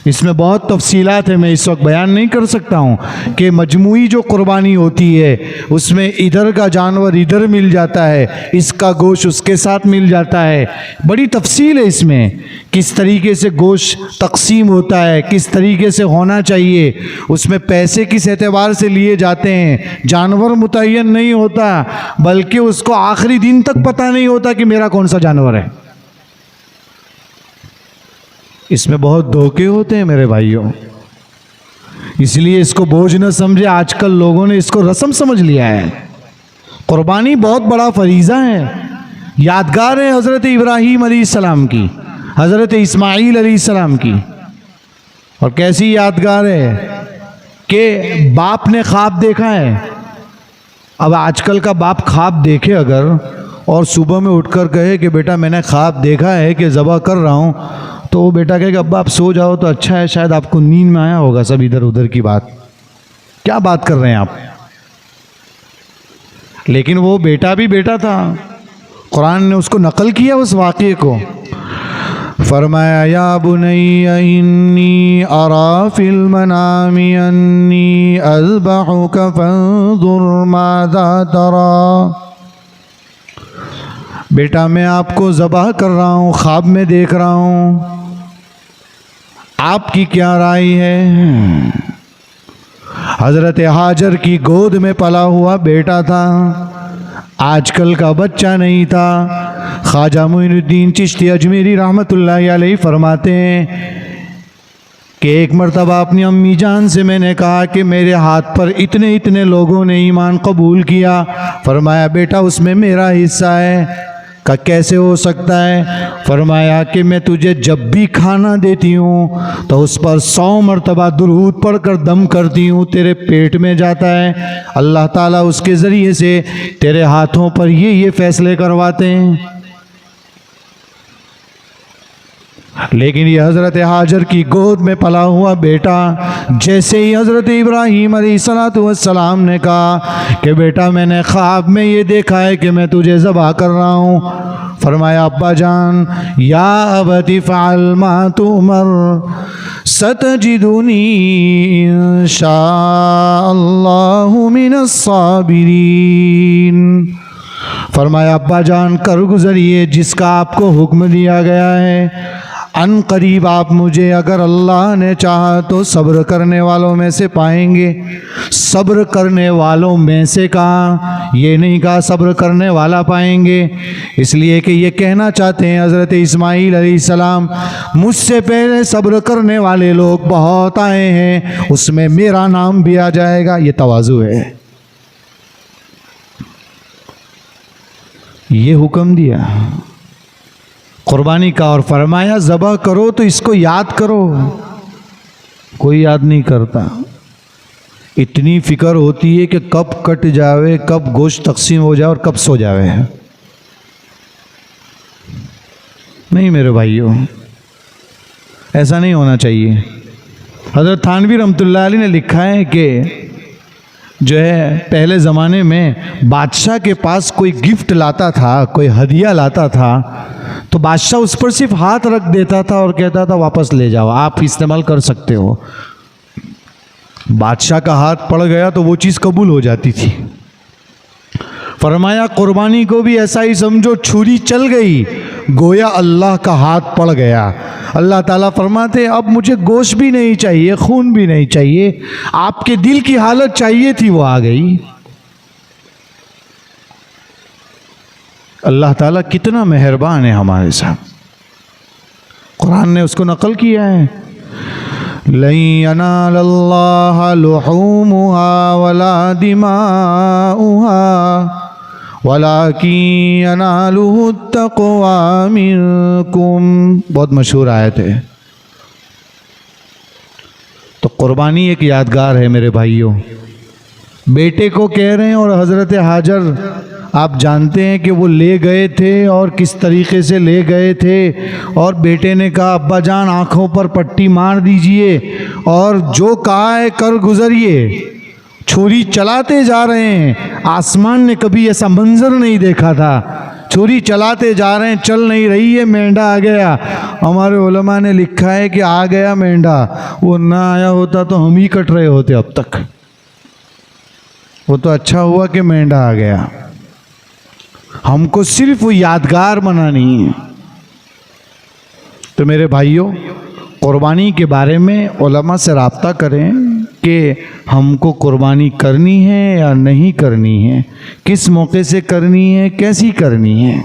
इसमें बहुत तफसीलात है, मैं इस वक्त बयान नहीं कर सकता हूँ कि मजमूई जो कुर्बानी होती है उसमें इधर का जानवर इधर मिल जाता है, इसका गोश्त उसके साथ मिल जाता है। बड़ी तफसील है इसमें, किस तरीके से गोश्त तकसीम होता है, किस तरीके से होना चाहिए, उसमें पैसे किस एतबार से लिए जाते हैं। जानवर मुतय्यन नहीं होता, बल्कि उसको आखिरी दिन तक पता नहीं होता कि मेरा कौन सा जानवर है। इसमें बहुत धोखे होते हैं मेरे भाइयों, इसलिए इसको बोझ न समझे। आजकल लोगों ने इसको रस्म समझ लिया है। कुर्बानी बहुत बड़ा फरीज़ा है। यादगार है हज़रत इब्राहीम अलैहिस्सलाम की, हज़रत इस्माईल अलैहिस्सलाम की। और कैसी यादगार है कि बाप ने ख्वाब देखा है। अब आजकल का बाप ख्वाब देखे अगर और सुबह में उठकर कहे कि बेटा मैंने ख्वाब देखा है कि ज़बह कर रहा हूँ, तो वो बेटा कहेगा अब्बा आप सो जाओ तो अच्छा है, शायद आपको नींद में आया होगा सब इधर उधर की बात। क्या बात कर रहे हैं आप? लेकिन वो बेटा भी बेटा था। कुरान ने उसको नकल किया उस वाक़े को। फरमाया या बुनैया इन्नी अरा फिल मनामी अन्नी अज़बहुका फंज़ुर माज़ा तरा। बेटा मैं आपको ज़बह कर रहा हूँ, ख्वाब में देख रहा हूँ, आपकी क्या राय है। हज़रत हाजर की गोद में पला हुआ बेटा था, आजकल का बच्चा नहीं था। ख्वाजा मोइनुद्दीन चिश्ती अजमेरी रहमतुल्लाहि अलैहि फरमाते हैं कि एक मरतबा अपनी अम्मी जान से मैंने कहा कि मेरे हाथ पर इतने इतने लोगों ने ईमान कबूल किया। फरमाया बेटा उसमें मेरा हिस्सा है। का कैसे हो सकता है। फरमाया कि मैं तुझे जब भी खाना देती हूँ तो उस पर 100 मरतबा दुरूद पढ़कर दम करती हूँ, तेरे पेट में जाता है। अल्लाह ताला उसके ज़रिए से तेरे हाथों पर ये फैसले करवाते हैं। लेकिन ये हज़रत हाजर की गोद में पला हुआ बेटा, जैसे ही हज़रत इब्राहीम अलैहिस्सलाम ने कहा कि बेटा मैंने ख्वाब में ये देखा है कि मैं तुझे ज़बह कर रहा हूँ। फरमाया अब्बा जान या अबती फ़अल मा तुमर सतजिदुनी इंशाअल्लाहु मिनस साबिरीन। फरमाया अब्बा जान कर गुज़रिए जिसका आपको हुक्म दिया गया है, अन करीब आप मुझे अगर अल्लाह ने चाहा तो सब्र करने वालों में से पाएंगे। सब्र करने वालों में से कहा, ये नहीं कहा सब्र करने वाला पाएंगे, इसलिए कि ये कहना चाहते हैं हज़रत इस्माईल अलैहिस्सलाम मुझसे पहले सब्र करने वाले लोग बहुत आए हैं, उसमें मेरा नाम भी आ जाएगा। ये तवाज़ु है। ये हुक्म दिया कुर्बानी का और फरमाया ज़बह करो तो इसको याद करो। कोई याद नहीं करता। इतनी फिक्र होती है कि कब कट जावे, कब गोश्त तकसीम हो जाए और कब सो जावे। नहीं मेरे भाइयों, ऐसा नहीं होना चाहिए। हज़रत थानवी रहमतुल्लाह अलैह ने लिखा है कि जो है पहले ज़माने में बादशाह के पास कोई गिफ्ट लाता था, कोई हदिया लाता था, तो बादशाह उस पर सिर्फ हाथ रख देता था और कहता था वापस ले जाओ, आप इस्तेमाल कर सकते हो। बादशाह का हाथ पड़ गया तो वो चीज़ कबूल हो जाती थी। फरमाया कुर्बानी को भी ऐसा ही समझो, छुरी चल गई गोया अल्लाह का हाथ पड़ गया। अल्लाह ताला फरमाते अब मुझे गोश्त भी नहीं चाहिए, खून भी नहीं चाहिए, आपके दिल की हालत चाहिए थी वो आ गई। अल्लाह ताला कितना मेहरबान है हमारे साथ। कुरान ने उसको नकल किया है, लन यनालल्लाह लुहूमुहा वला दिमाउहा वलाकिन यनालुहु तक़वा मिनकुम। बहुत मशहूर आयत है। तो कुर्बानी एक यादगार है मेरे भाइयों। बेटे को कह रहे हैं, और हज़रत हाजर आप जानते हैं कि वो ले गए थे और किस तरीके से ले गए थे। और बेटे ने कहा अब्बा जान आँखों पर पट्टी मार दीजिए और जो कहा है कर गुजरिए। छुरी चलाते जा रहे हैं, आसमान ने कभी ऐसा मंजर नहीं देखा था। छुरी चलाते जा रहे हैं, चल नहीं रही है, मेंढा आ गया। हमारे उलमा ने लिखा है कि आ गया मेंढा, वो ना आया होता तो हम ही कट रहे होते अब तक। वो तो अच्छा हुआ कि मेंढा आ गया। हमको सिर्फ वो यादगार बनानी है। तो मेरे भाइयों, कुर्बानी के बारे में उलमा से राब्ता करें कि हमको कुर्बानी करनी है या नहीं करनी है, किस मौके से करनी है, कैसी करनी है।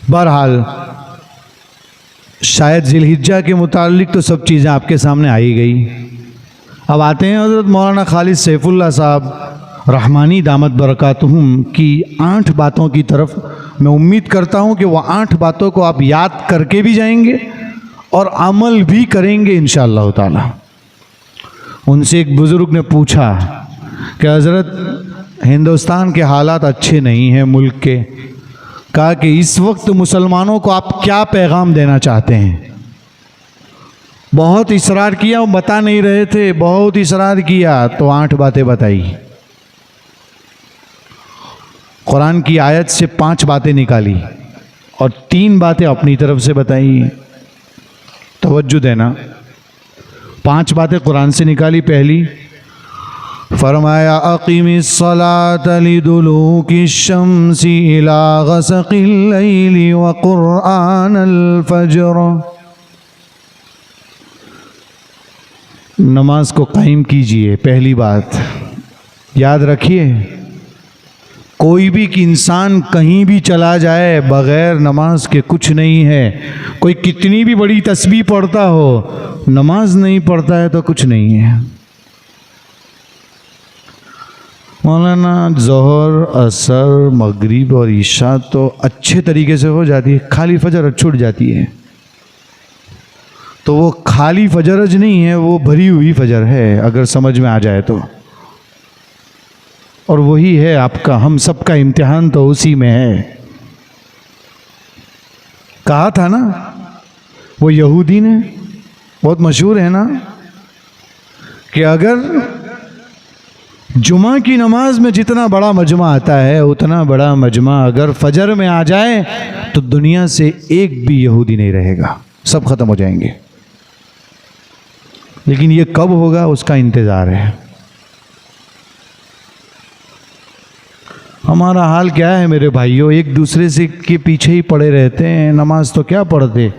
बहरहाल शायद जिलहिज्जा के मुतालिक तो सब चीज़ें आपके सामने आई गई। अब आते हैं हज़रत मौलाना खालिद सैफुल्लाह साहब रहमानी दामत बरकातुहुम की 8 बातों की तरफ। मैं उम्मीद करता हूँ कि वो 8 बातों को आप याद करके भी जाएंगे और अमल भी करेंगे इंशाअल्लाह ताला। उनसे एक बुज़ुर्ग ने पूछा कि हज़रत हिंदुस्तान के हालात अच्छे नहीं हैं मुल्क के, कहा कि इस वक्त मुसलमानों को आप क्या पैगाम देना चाहते हैं। बहुत इसरार किया, वो बता नहीं रहे थे, बहुत इसरार किया तो 8 बातें बताई। कुरान की आयत से 5 बातें निकाली और 3 बातें अपनी तरफ से बताई। तवज्जो देना, 5 बातें कुरान से निकाली। पहली फरमाया अक़ीमिस्सलात लिदुलूकिश्शम्सी इला ग़सक़िल लैली व क़ुरआनल फ़ज्र। नमाज को कायम कीजिए। पहली बात याद रखिए, कोई भी इंसान कहीं भी चला जाए बग़ैर नमाज के कुछ नहीं है। कोई कितनी भी बड़ी तस्बीह पढ़ता हो, नमाज नहीं पढ़ता है तो कुछ नहीं है। मौलाना ज़ोहर, असर, मगरिब और ईशा तो अच्छे तरीके से हो जाती है, खाली फजर छूट जाती है। तो वो खाली फजरज नहीं है, वो भरी हुई फजर है, अगर समझ में आ जाए तो। और वही है आपका, हम सबका इम्तिहान तो उसी में है। कहा था ना वो यहूदी ने, बहुत मशहूर है ना, कि अगर जुमा की नमाज में जितना बड़ा मजमा आता है, उतना बड़ा मजमा अगर फजर में आ जाए तो दुनिया से एक भी यहूदी नहीं रहेगा, सब खत्म हो जाएंगे। लेकिन ये कब होगा उसका इंतज़ार है। हमारा हाल क्या है मेरे भाइयों, एक दूसरे से के पीछे ही पड़े रहते हैं। नमाज तो क्या पढ़ते,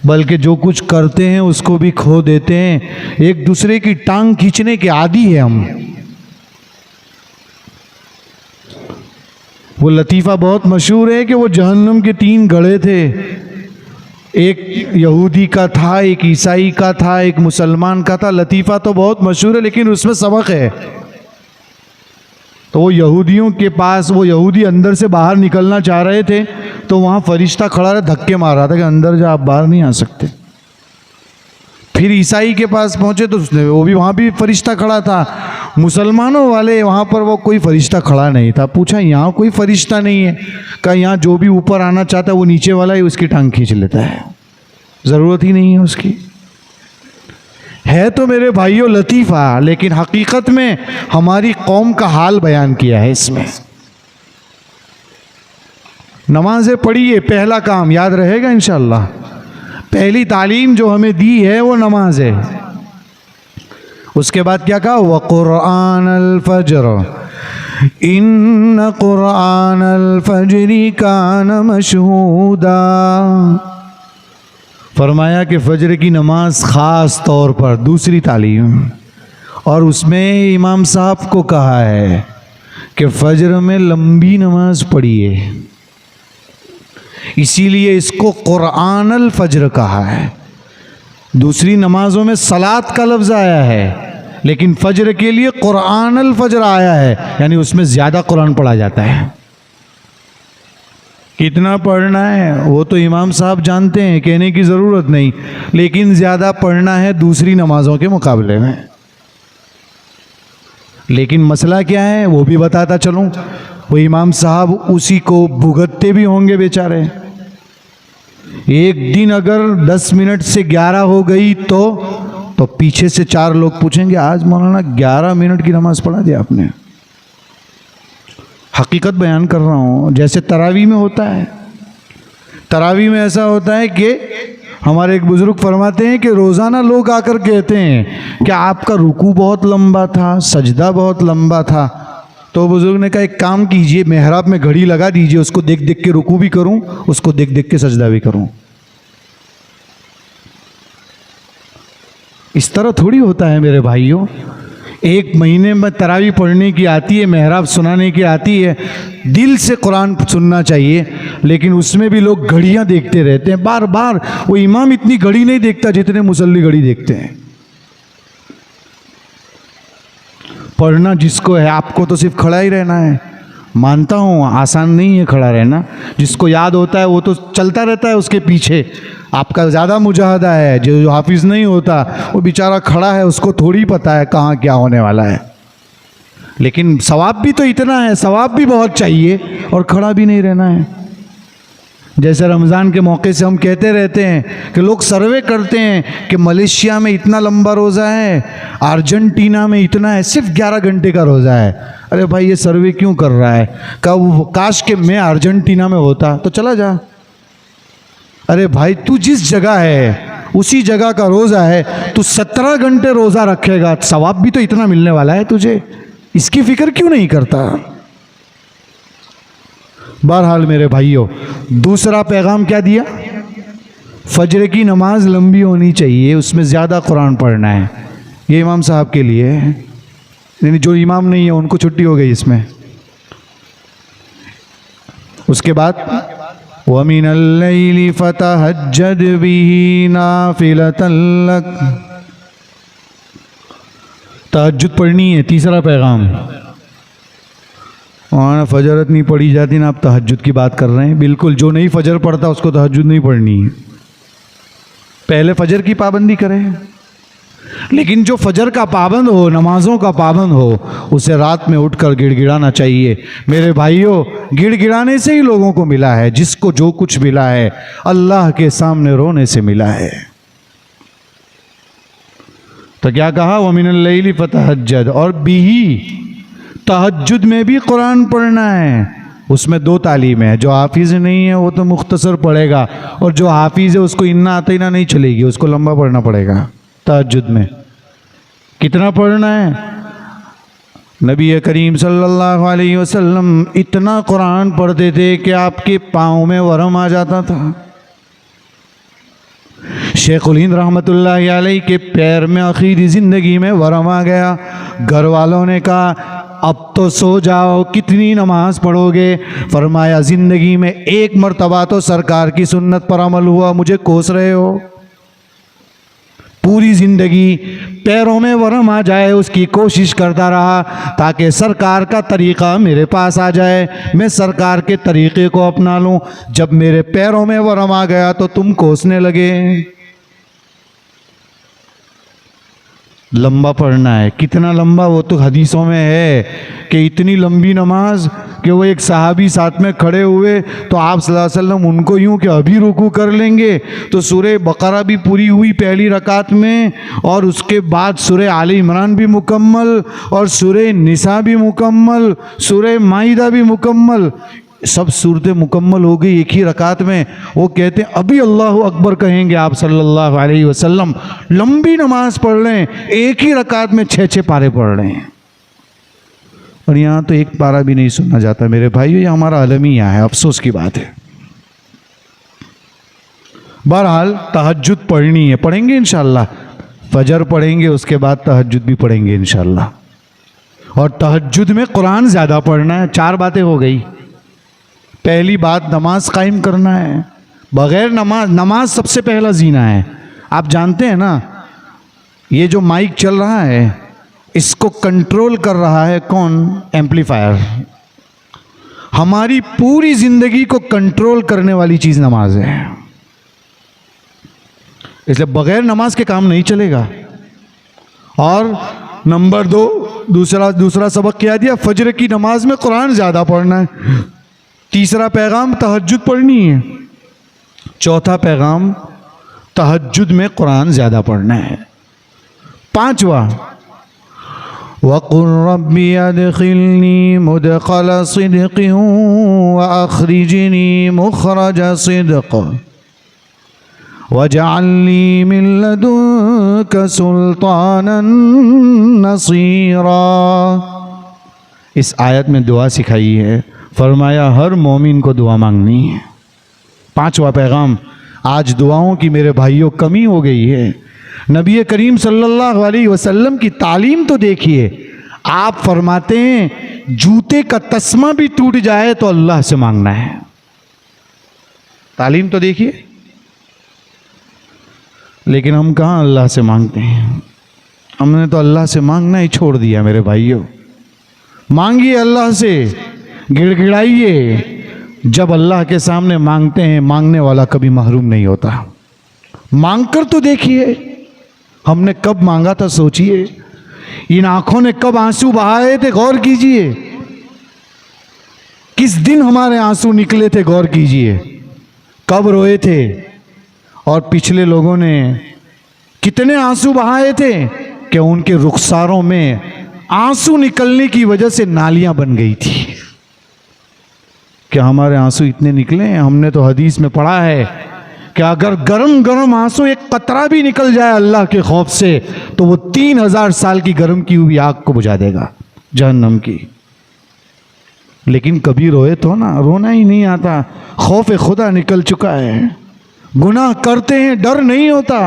बल्कि जो कुछ करते हैं उसको भी खो देते हैं। एक दूसरे की टांग खींचने के आदी है हम। वो लतीफ़ा बहुत मशहूर है कि वो जहन्नुम के 3 गढ़े थे, एक यहूदी का था, एक ईसाई का था, एक मुसलमान का था। लतीफ़ा तो बहुत मशहूर है लेकिन उसमें सबक है। तो वो यहूदियों के पास, वो यहूदी अंदर से बाहर निकलना चाह रहे थे तो वहाँ फरिश्ता खड़ा रहा, धक्के मार रहा था कि अंदर जा, आप बाहर नहीं आ सकते। फिर ईसाई के पास पहुँचे तो उसने, वो भी वहाँ भी फरिश्ता खड़ा था। मुसलमानों वाले वहाँ पर वो कोई फरिश्ता खड़ा नहीं था। पूछा यहाँ कोई फरिश्ता नहीं है? कहा यहाँ जो भी ऊपर आना चाहता है वो नीचे वाला ही उसकी टांग खींच लेता है, ज़रूरत ही नहीं है उसकी। है तो मेरे भाइयों लतीफ़ा, लेकिन हकीकत में हमारी कौम का हाल बयान किया है इसमें। नमाज़ें पढ़िए, पहला काम याद रहेगा इंशाअल्लाह। पहली तालीम जो हमें दी है वो नमाज है। उसके बाद क्या कहा? व क़ुरआनल फ़ज्र इन्न क़ुरआनल फ़ज्रि कान मशहूदा। फरमाया कि फ़ज्र की नमाज ख़ास तौर पर, दूसरी तालीम, और उसमें इमाम साहब को कहा है कि फ़ज्र में लंबी नमाज पढ़िए, इसीलिए इसको क़ुरआनल फ़ज्र कहा है। दूसरी नमाजों में सलात का लफ्ज़ आया है, लेकिन फ़ज्र के लिए क़ुरआनल फ़ज्र आया है, यानी उसमें ज़्यादा कुरान पढ़ा जाता है। कितना पढ़ना है वो तो इमाम साहब जानते हैं, कहने की ज़रूरत नहीं, लेकिन ज़्यादा पढ़ना है दूसरी नमाज़ों के मुकाबले में। लेकिन मसला क्या है वो भी बताता चलूँ। वो इमाम साहब उसी को भुगतते भी होंगे बेचारे। एक दिन अगर 10 मिनट से 11 हो गई तो पीछे से 4 लोग पूछेंगे, आज मौलाना 11 मिनट की नमाज़ पढ़ा दिया आपने। हकीकत बयान कर रहा हूँ, जैसे तरावी में होता है। तरावी में ऐसा होता है कि हमारे एक बुज़ुर्ग फरमाते हैं कि रोज़ाना लोग आकर कहते हैं कि आपका रुकू बहुत लंबा था, सजदा बहुत लंबा था। तो बुज़ुर्ग ने कहा एक काम कीजिए, मेहराब में घड़ी लगा दीजिए, उसको देख देख के रुकू भी करूँ, उसको देख देख के सजदा भी करूँ। इस तरह थोड़ी होता है मेरे भाइयों। एक महीने में तरावी पढ़ने की आती है, मेहराब सुनाने की आती है, दिल से कुरान सुनना चाहिए, लेकिन उसमें भी लोग घड़ियाँ देखते रहते हैं बार बार। वो इमाम इतनी घड़ी नहीं देखता जितने मुसल्ली घड़ी देखते हैं। पढ़ना जिसको है, आपको तो सिर्फ खड़ा ही रहना है। मानता हूँ आसान नहीं है खड़ा रहना, जिसको याद होता है वो तो चलता रहता है उसके पीछे। आपका ज़्यादा मुजाहदा है, जो हाफिज़ नहीं होता वो बेचारा खड़ा है, उसको थोड़ी पता है कहाँ क्या होने वाला है। लेकिन सवाब भी तो इतना है, सवाब भी बहुत चाहिए और खड़ा भी नहीं रहना है। जैसे रमज़ान के मौके से हम कहते रहते हैं कि लोग सर्वे करते हैं कि मलेशिया में इतना लंबा रोज़ा है, अर्जेंटीना में इतना है, सिर्फ 11 घंटे का रोज़ा है। अरे भाई ये सर्वे क्यों कर रहा है? काश के मैं अर्जेंटीना में होता तो चला जा। अरे भाई तू जिस जगह है उसी जगह का रोज़ा है, तू 17 घंटे रोज़ा रखेगा, सवाब भी तो इतना मिलने वाला है तुझे, इसकी फिक्र क्यों नहीं करता? बहरहाल मेरे भाइयों, दूसरा पैगाम क्या दिया? फजर की नमाज लंबी होनी चाहिए, उसमें ज़्यादा कुरान पढ़ना है। ये इमाम साहब के लिए है, यानी जो इमाम नहीं है उनको छुट्टी हो गई इसमें। उसके बाद वमिनल लैली फतहज्जद बिही नाफिलतन लक, तहज्जुद पढ़नी है। तीसरा पैगाम, वहाँ फजरत नहीं पढ़ी जाती ना, आप तहज्जुद की बात कर रहे हैं। बिल्कुल, जो नहीं फजर पढ़ता उसको तहज्जुद नहीं पढ़नी है। पहले फजर की पाबंदी करें, लेकिन जो फजर का पाबंद हो, नमाजों का पाबंद हो, उसे रात में उठकर गिड़गिड़ाना चाहिए। मेरे भाइयों, गिड़गिड़ाने से ही लोगों को मिला है। जिसको जो कुछ मिला है अल्लाह के सामने रोने से मिला है। तो क्या कहा? वमिनल लैली फतहज्जद, और बिही, तहज्जुद में भी कुरान पढ़ना है। उसमें 2 तालीम है। जो हाफिज नहीं है वो तो मुख्तसर पढ़ेगा, और जो हाफिज है उसको इन्ना आतीना नहीं चलेगी, उसको लंबा पढ़ना पड़ेगा। तहज्जुद में कितना पढ़ना है? नबी करीम सल्लल्लाहु अलैहि वसल्लम इतना कुरान पढ़ते थे कि आपके पाँव में वरम आ जाता था। शेखुल हिंद रहमतुल्लाहि अलैहि के पैर में आखिरी ज़िंदगी में वरम आ गया। घर वालों ने कहा अब तो सो जाओ, कितनी नमाज पढ़ोगे? फरमाया ज़िंदगी में 1 मरतबा तो सरकार की सुन्नत पर अमल हुआ, मुझे कोस रहे हो। पूरी ज़िंदगी पैरों में वरम आ जाए उसकी कोशिश करता रहा, ताकि सरकार का तरीक़ा मेरे पास आ जाए, मैं सरकार के तरीक़े को अपना लूँ। जब मेरे पैरों में वरम आ गया तो तुम कोसने लगे। लंबा पढ़ना है। कितना लंबा? वो तो हदीसों में है कि इतनी लंबी नमाज कि वो एक सहाबी साथ में खड़े हुए तो आप सल्लल्लाहु अलैहि वसल्लम उनको यूँ कि अभी रुकू कर लेंगे, तो सूरह बकरा भी पूरी हुई पहली रकात में, और उसके बाद सूरह आले इमरान भी मुकम्मल, और सूरह निसा भी मुकम्मल, सूरह माइदा भी मुकम्मल, सब सूरतें मुकम्मल हो गई एक ही रकात में। वो कहते हैं अभी अल्लाहु अकबर कहेंगे आप सल्लल्लाहु अलैहि वसल्लम। लंबी नमाज पढ़ लें, एक ही रकात में 6-6 पारे पढ़ लें, और यहाँ तो एक पारा भी नहीं सुनना जाता। मेरे भाइयों, ये हमारा अलमिया है, अफसोस की बात है। बहरहाल तहज्जुद पढ़नी है, पढ़ेंगे इंशाअल्लाह। फजर पढ़ेंगे, उसके बाद तहज्जुद भी पढ़ेंगे इंशाअल्लाह। और तहज्जुद में कुरान ज़्यादा पढ़ना है। 4 बातें हो गई। पहली बात, नमाज कायम करना है। बग़ैर नमाज सबसे पहला जीना है। आप जानते हैं ना, ये जो माइक चल रहा है इसको कंट्रोल कर रहा है कौन? एम्पलीफायर। हमारी पूरी ज़िंदगी को कंट्रोल करने वाली चीज़ नमाज है, इसलिए बग़ैर नमाज के काम नहीं चलेगा। और नंबर 2, दूसरा सबक क्या दिया? फजर की नमाज में कुरान ज़्यादा पढ़ना है। तीसरा पैगाम, तहज्जुद पढ़नी है। चौथा पैगाम, तहज्जुद में कुरान ज़्यादा पढ़ना है। 5वां, वक़ुल रब्बी अदखिलनी मुदखल सिद्क़ व अख़रिजनी मुख़रज सिद्क़ वजअलनी मिन लदुनक सुल्तानन नसीरा। इस आयत में दुआ सिखाई है। फरमाया हर मोमिन को दुआ मांगनी है। 5वां पैगाम, आज दुआओं की मेरे भाइयों कमी हो गई है। नबी करीम सल्लल्लाहु अलैहि वसल्लम की तालीम तो देखिए, आप फरमाते हैं जूते का तस्मा भी टूट जाए तो अल्लाह से मांगना है। तालीम तो देखिए, लेकिन हम कहाँ अल्लाह से मांगते हैं? हमने तो अल्लाह से मांगना ही छोड़ दिया। मेरे भाइयों, मांगिए अल्लाह से, गिड़गिड़ाइए। जब अल्लाह के सामने मांगते हैं, मांगने वाला कभी महरूम नहीं होता। मांग कर तो देखिए, हमने कब मांगा था सोचिए। इन आंखों ने कब आंसू बहाए थे, गौर कीजिए। किस दिन हमारे आंसू निकले थे, गौर कीजिए। कब रोए थे और पिछले लोगों ने कितने आंसू बहाए थे कि उनके रुखसारों में आंसू निकलने की वजह से नालियां बन गई थी। क्या हमारे आंसू इतने निकले हैं? हमने तो हदीस में पढ़ा है कि अगर गरम गरम आंसू एक कतरा भी निकल जाए अल्लाह के खौफ से तो वो 3000 साल की गर्म की हुई आग को बुझा देगा, जहन्नम की। लेकिन कभी रोए तो ना, रोना ही नहीं आता। खौफ खुदा निकल चुका है, गुनाह करते हैं, डर नहीं होता।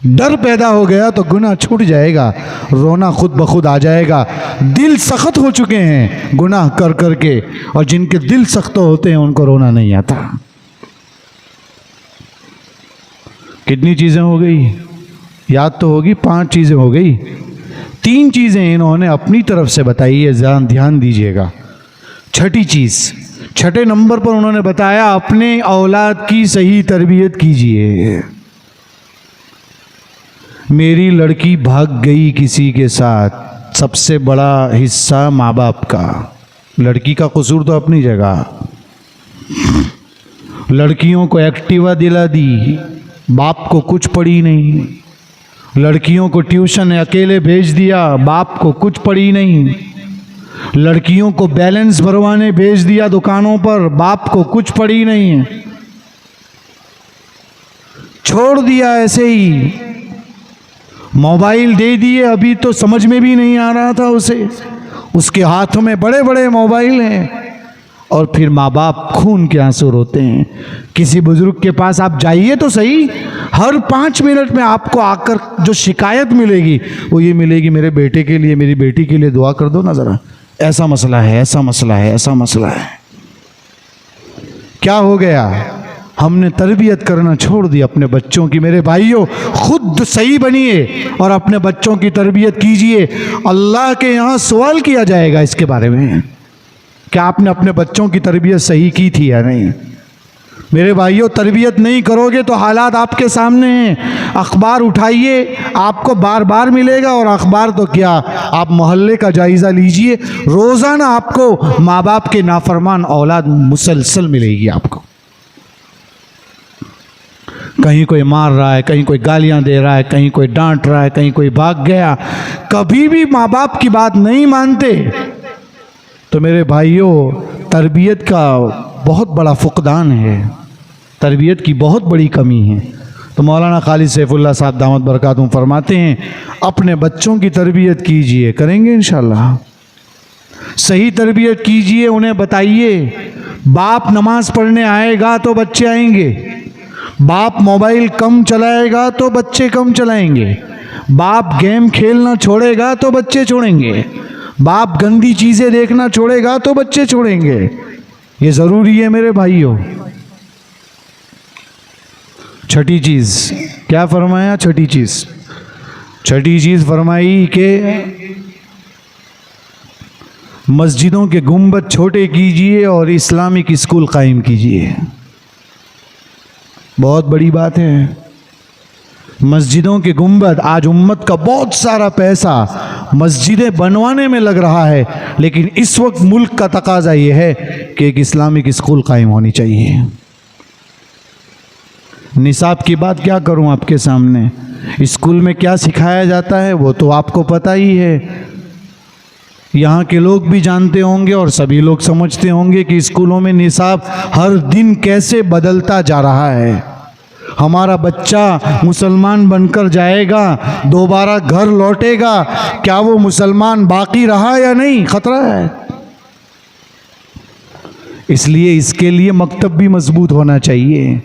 डर पैदा हो गया तो गुनाह छूट जाएगा, रोना खुद ब खुद आ जाएगा। दिल सख्त हो चुके हैं गुनाह कर करके, और जिनके दिल सख्त होते हैं उनको रोना नहीं आता। कितनी चीजें हो गई? याद तो होगी, 5 चीजें हो गई। 3 चीजें इन्होंने अपनी तरफ से बताई है, ध्यान दीजिएगा। छठी चीज, छठे नंबर पर उन्होंने बताया अपने औलाद की सही तरबियत कीजिए। मेरी लड़की भाग गई किसी के साथ, सबसे बड़ा हिस्सा माँ बाप का। लड़की का कसूर तो अपनी जगह। लड़कियों को एक्टिवा दिला दी, बाप को कुछ पड़ी नहीं। लड़कियों को ट्यूशन अकेले भेज दिया, बाप को कुछ पड़ी नहीं। लड़कियों को बैलेंस भरवाने भेज दिया दुकानों पर, बाप को कुछ पड़ी नहीं। छोड़ दिया ऐसे ही, मोबाइल दे दिए, अभी तो समझ में भी नहीं आ रहा था उसे, उसके हाथों में बड़े बड़े मोबाइल हैं। और फिर माँ बाप खून के आंसू रोते हैं। किसी बुजुर्ग के पास आप जाइए तो सही, हर 5 मिनट में आपको आकर जो शिकायत मिलेगी वो ये मिलेगी, मेरे बेटे के लिए, मेरी बेटी के लिए दुआ कर दो ना ज़रा, ऐसा मसला है, ऐसा मसला है, ऐसा मसला है। क्या हो गया? हमने तरबियत करना छोड़ दी अपने बच्चों की। मेरे भाइयों, खुद सही बनिए और अपने बच्चों की तरबियत कीजिए। अल्लाह के यहाँ सवाल किया जाएगा इसके बारे में, क्या आपने अपने बच्चों की तरबियत सही की थी या नहीं। मेरे भाइयों, तरबियत नहीं करोगे तो हालात आपके सामने हैं। अखबार उठाइए, आपको बार बार मिलेगा, और अखबार तो क्या, आप मोहल्ले का जायज़ा लीजिए, रोज़ाना आपको माँ बाप के नाफरमान औलाद मुसलसल मिलेगी आपको। कहीं कोई मार रहा है, कहीं कोई गालियां दे रहा है, कहीं कोई डांट रहा है, कहीं कोई भाग गया। कभी भी माँ बाप की बात नहीं मानते तो मेरे भाइयों, तरबियत का बहुत बड़ा फुकदान है, तरबियत की बहुत बड़ी कमी है। तो मौलाना खालिद सैफुल्लाह साहब दामत बरकातुहू फरमाते हैं, अपने बच्चों की तरबियत कीजिए, करेंगे इंशाअल्लाह। सही तरबियत कीजिए, उन्हें बताइए, बाप नमाज पढ़ने आएगा तो बच्चे आएंगे, बाप मोबाइल कम चलाएगा तो बच्चे कम चलाएंगे, बाप गेम खेलना छोड़ेगा तो बच्चे छोड़ेंगे, बाप गंदी चीज़ें देखना छोड़ेगा तो बच्चे छोड़ेंगे। ये ज़रूरी है मेरे भाइयों। छठी चीज़ क्या फरमाया? छठी चीज़ फरमाई कि मस्जिदों के गुंबद छोटे कीजिए और इस्लामिक स्कूल कायम कीजिए। बहुत बड़ी बात है। मस्जिदों के गुंबद, आज उम्मत का बहुत सारा पैसा मस्जिदें बनवाने में लग रहा है, लेकिन इस वक्त मुल्क का तकाजा ये है कि एक इस्लामिक स्कूल कायम होनी चाहिए। निसाब की बात क्या करूं आपके सामने, स्कूल में क्या सिखाया जाता है वो तो आपको पता ही है। यहाँ के लोग भी जानते होंगे और सभी लोग समझते होंगे कि स्कूलों में निसाब हर दिन कैसे बदलता जा रहा है। हमारा बच्चा मुसलमान बनकर जाएगा, दोबारा घर लौटेगा, क्या वो मुसलमान बाकी रहा या नहीं, खतरा है। इसलिए इसके लिए मकतब भी मजबूत होना चाहिए,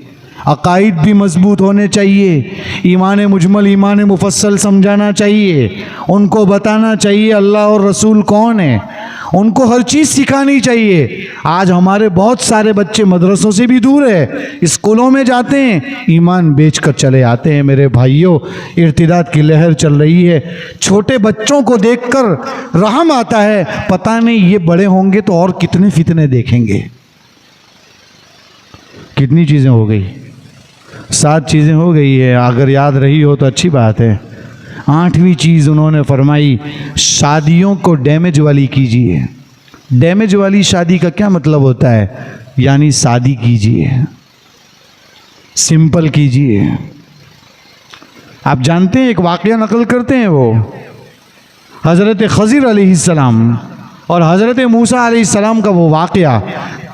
अकाइद भी मजबूत होने चाहिए, ईमान मुजमल ईमान मुफस्सल समझाना चाहिए, उनको बताना चाहिए अल्लाह और रसूल कौन है, उनको हर चीज़ सिखानी चाहिए। आज हमारे बहुत सारे बच्चे मदरसों से भी दूर है, स्कूलों में जाते हैं, ईमान बेच कर चले आते हैं। मेरे भाइयों, इर्तिदाद की लहर चल रही है। छोटे बच्चों को देखकर रहम आता है, पता नहीं ये बड़े होंगे तो और कितने फितने देखेंगे। कितनी चीज़ें हो गई? 7 चीज़ें हो गई है, अगर याद रही हो तो अच्छी बात है। 8वीं चीज़ उन्होंने फरमाई, शादियों को डैमेज वाली कीजिए। डैमेज वाली शादी का क्या मतलब होता है? यानी शादी कीजिए, सिंपल कीजिए। आप जानते हैं, एक वाक़या नकल करते हैं वो हज़रत खज़िर अलैहिस्सलाम और हज़रत मूसा अलैहिस्सलाम का वो वाक़या।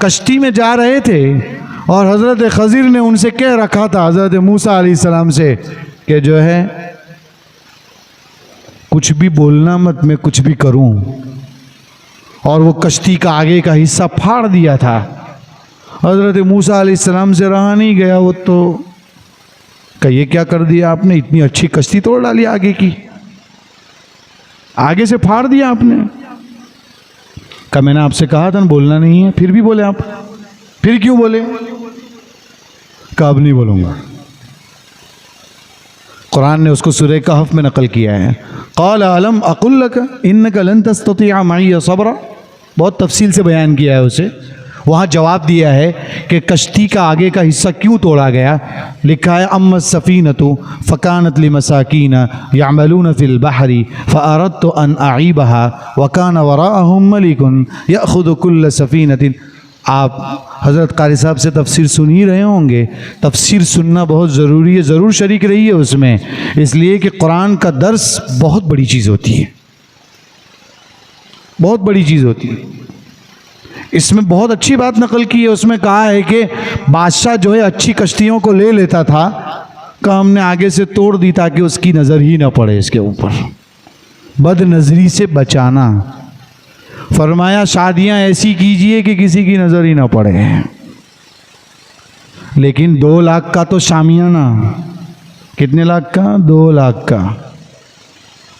कश्ती में जा रहे थे और हज़रत खज़िर ने उनसे कह रखा था हज़रत मूसा अलैहिस्सलाम से कि जो है कुछ भी बोलना मत, मैं कुछ भी करूं। और वो कश्ती का आगे का हिस्सा फाड़ दिया था। हज़रत मूसा अलैहिस्सलाम से रहा नहीं गया, वो तो ये क्या कर दिया आपने, इतनी अच्छी कश्ती तोड़ डाली आगे की, आगे से फाड़ दिया आपने। कहा मैंने आपसे कहा था ना बोलना नहीं है, फिर भी बोले आप, फिर क्यों बोले? कहा अब नहीं बोलूंगा। कुरान ने उसको सूरह कहफ में नकल किया है, क़ाल अलम अक़ुल लक इन्नका लन तस्ततिअ मई सबरा। बहुत तफसील से बयान किया है उसे। वहाँ जवाब दिया है कि कश्ती का आगे का हिस्सा क्यों तोड़ा गया। लिखा है अम्मा सफ़ीनतु फ़कानत लिमसाकीन यअमलून फ़िल बहरी फ़अरदतु अन अईबहा वकान वराअहुम मलिकुन यअख़ुज़ु कुल्ल सफ़ीनतिन। आप हज़रत कारी साहब से तफसीर सुन ही रहे होंगे। तफसीर सुनना बहुत ज़रूरी है, ज़रूर शरीक रहिए उसमें, इसलिए कि कुरान का दर्स बहुत बड़ी चीज़ होती है, बहुत बड़ी चीज़ होती है। इसमें बहुत अच्छी बात नकल की है। उसमें कहा है कि बादशाह जो है अच्छी कश्तियों को ले लेता था, का हमने आगे से तोड़ दी ताकि उसकी नज़र ही ना पड़े इसके ऊपर, बद नज़री से बचाना। फरमाया शादियां ऐसी कीजिए कि किसी की नज़र ही ना पड़े। लेकिन 2 लाख का तो शामियाना, कितने लाख का? 2 लाख का।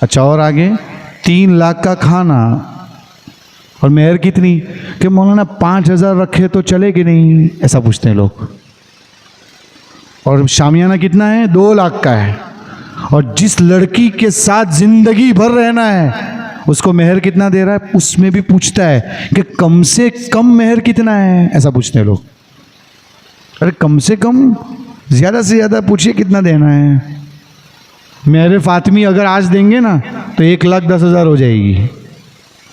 अच्छा, और आगे 3 लाख का खाना। और मेहर कितनी? कि मौलाना 5,000 रखे तो चले कि नहीं, ऐसा पूछते हैं लोग। और शामियाना कितना है? 2 लाख का है। और जिस लड़की के साथ जिंदगी भर रहना है उसको मेहर कितना दे रहा है, उसमें भी पूछता है कि कम से कम मेहर कितना है, ऐसा पूछते हैं लोग। अरे कम से कम, ज़्यादा से ज़्यादा पूछिए कितना देना है। मेहर फातिमी अगर आज देंगे ना तो 1,10,000 हो जाएगी,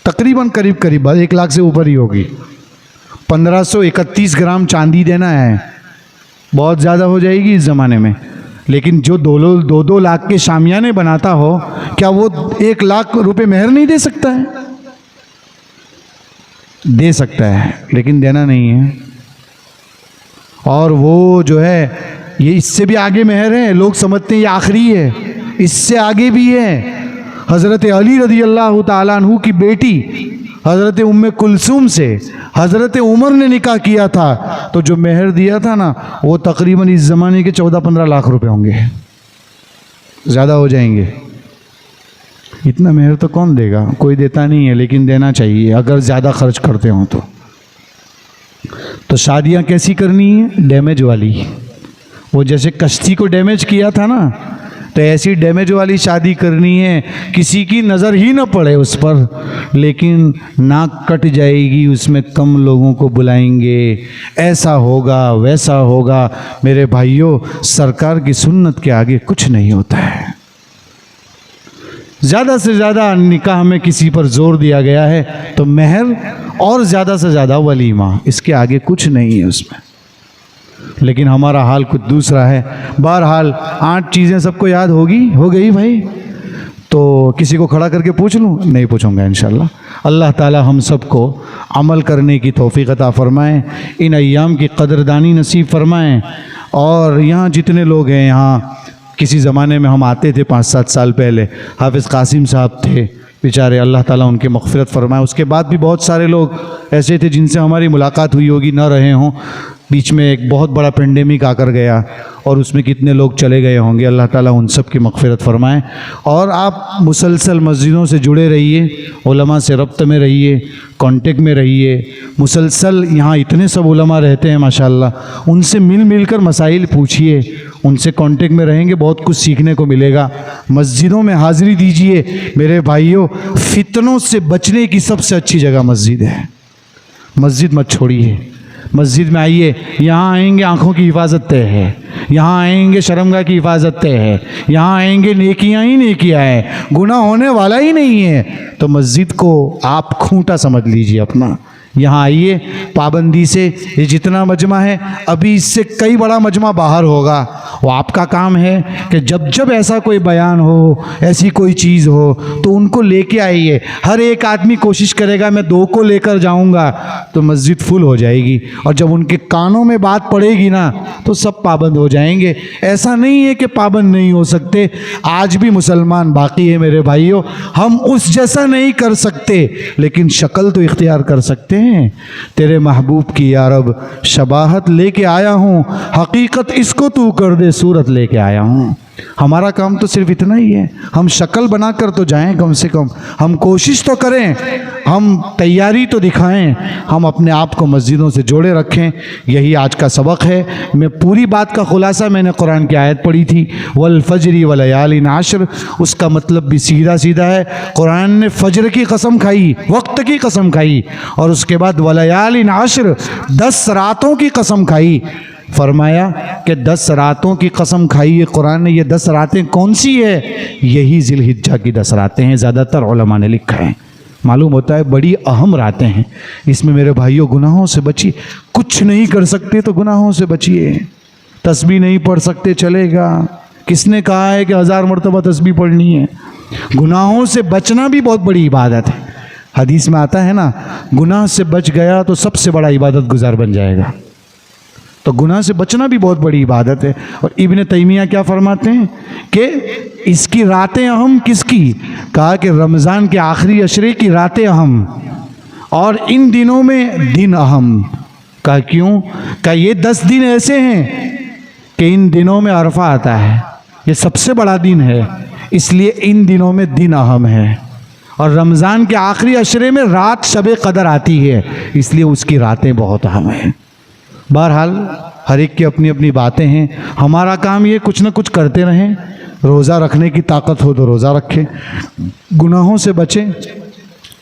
तकरीबन करीब करीब 1 लाख से ऊपर ही होगी। 1531 ग्राम चांदी देना है, बहुत ज़्यादा हो जाएगी इस ज़माने में। लेकिन जो 2 लाख के शामियाने बनाता हो, क्या वो 1 लाख रुपए मेहर नहीं दे सकता है? दे सकता है, लेकिन देना नहीं है। और वो जो है ये इससे भी आगे मेहर है। लोग समझते हैं ये आखिरी है, इससे आगे भी है। हज़रत अली रज़ी अल्लाह ताला अन्हु की बेटी हज़रत उम्मे कुलसूम से हज़रत उमर ने निकाह किया था, तो जो मेहर दिया था ना वो तकरीबन इस ज़माने के 14-15 लाख रुपए होंगे, ज़्यादा हो जाएंगे। इतना मेहर तो कौन देगा, कोई देता नहीं है, लेकिन देना चाहिए अगर ज़्यादा खर्च करते हो तो। शादियाँ कैसी करनी है? डैमेज वाली। वो जैसे कश्ती को डैमेज किया था ना, तो ऐसी डैमेज वाली शादी करनी है, किसी की नज़र ही ना पड़े उस पर, लेकिन नाक कट जाएगी, उसमें कम लोगों को बुलाएंगे, ऐसा होगा वैसा होगा। मेरे भाइयों, सरकार की सुन्नत के आगे कुछ नहीं होता है। ज़्यादा से ज़्यादा निकाह में किसी पर जोर दिया गया है तो मेहर और ज़्यादा से ज़्यादा वलीमा, इसके आगे कुछ नहीं है उसमें। लेकिन हमारा हाल कुछ दूसरा है। बहरहाल 8 चीज़ें सबको याद हो गई भाई? तो किसी को खड़ा करके पूछ लूँ? नहीं पूछूंगा इंशाल्लाह। अल्लाह ताला हम सबको अमल करने की तौफीक अता फ़रमाएँ, इन अय्याम की कदरदानी नसीब फ़रमाएँ। और यहाँ जितने लोग हैं, यहाँ किसी ज़माने में हम आते थे 5-7 साल पहले, हाफिज़ कासिम साहब थे बेचारे, अल्लाह ताला उनके मग़फ़िरत फ़रमाए। उसके बाद भी बहुत सारे लोग ऐसे थे जिनसे हमारी मुलाकात हुई होगी, ना रहे हों। बीच में एक बहुत बड़ा पेंडेमिक आकर गया और उसमें कितने लोग चले गए होंगे, अल्लाह ताला उन सब की मग़फ़िरत फ़रमाए। और आप मुसलसल मस्जिदों से जुड़े रहिए, उलमा से रब्त में रहिए, कांटेक्ट में रहिए। मुसलसल यहाँ इतने सब उलमा रहते हैं माशाअल्लाह, उनसे मिल कर मसाइल पूछिए, उनसे कांटेक्ट में रहेंगे, बहुत कुछ सीखने को मिलेगा। मस्जिदों में हाज़िरी दीजिए। मेरे भाइयों, फितनों से बचने की सबसे अच्छी जगह मस्जिद है। मस्जिद मत छोड़िए, मस्जिद में आइए। यहाँ आएंगे आँखों की हिफाजत तय है, यहाँ आएंगे शर्मगाह की हिफाजत तय है, यहाँ आएंगे नेकियाँ ही नेकियाँ हैं, गुनाह होने वाला ही नहीं है। तो मस्जिद को आप खूंटा समझ लीजिए अपना, यहाँ आइए पाबंदी से, ये जितना मजमा है अभी इससे कई बड़ा मजमा बाहर होगा। वो आपका काम है कि जब जब ऐसा कोई बयान हो, ऐसी कोई चीज़ हो, तो उनको लेके आइए। हर एक आदमी कोशिश करेगा मैं 2 को लेकर जाऊंगा तो मस्जिद फुल हो जाएगी, और जब उनके कानों में बात पड़ेगी ना तो सब पाबंद हो जाएंगे। ऐसा नहीं है कि पाबंद नहीं हो सकते, आज भी मुसलमान बाकी है मेरे भाइयों। हम उस जैसा नहीं कर सकते लेकिन शक्ल तो इख्तियार कर सकते हैं। तेरे महबूब की या रब शबाहत लेके आया हूँ, हकीकत इसको तू कर दे, सूरत लेके आया हूँ। हमारा काम तो सिर्फ इतना ही है, हम शक्ल बनाकर तो जाएं, कम से कम हम कोशिश तो करें, हम तैयारी तो दिखाएं, हम अपने आप को मस्जिदों से जोड़े रखें। यही आज का सबक है। मैं पूरी बात का खुलासा मैंने कुरान की आयत पढ़ी थी, वल फजरी व लयालिन आश्र। उसका मतलब भी सीधा सीधा है। कुरान ने फजर की कसम खाई, वक्त की कसम खाई, और उसके बाद व लयालिन आश्र 10 रातों की कसम खाई। फरमाया कि 10 रातों की कसम खाई है कुरान ने। ये 10 रातें कौन सी है? यही जिलहिज्जा की 10 रातें हैं, ज़्यादातर उलमा ने लिखा है। मालूम होता है बड़ी अहम रातें हैं। इसमें मेरे भाइयों गुनाहों से बचिए। कुछ नहीं कर सकते तो गुनाहों से बचिए। तस्बीह नहीं पढ़ सकते चलेगा, किसने कहा है कि 1000 मरतबा तस्बीह पढ़नी है? गुनाहों से बचना भी बहुत बड़ी इबादत है। हदीस में आता है ना, गुनाह से बच गया तो सबसे बड़ा इबादत गुजार बन जाएगा। तो गुनाह से बचना भी बहुत बड़ी इबादत है। और इब्न तैमिया क्या फरमाते हैं कि इसकी रातें अहम किसकी? कहा कि रमज़ान के आखिरी अशरे की रातें अहम, और इन दिनों में दिन अहम। कहा क्यों? कहा ये 10 दिन ऐसे हैं कि इन दिनों में अरफा आता है, ये सबसे बड़ा दिन है, इसलिए इन दिनों में दिन अहम है। और रमज़ान के आखिरी अशरे में रात शब कदर आती है, इसलिए उसकी रातें बहुत अहम हैं। बहरहाल हर एक की अपनी अपनी बातें हैं। हमारा काम ये कुछ ना कुछ करते रहें। रोज़ा रखने की ताकत हो तो रोज़ा रखें, गुनाहों से बचें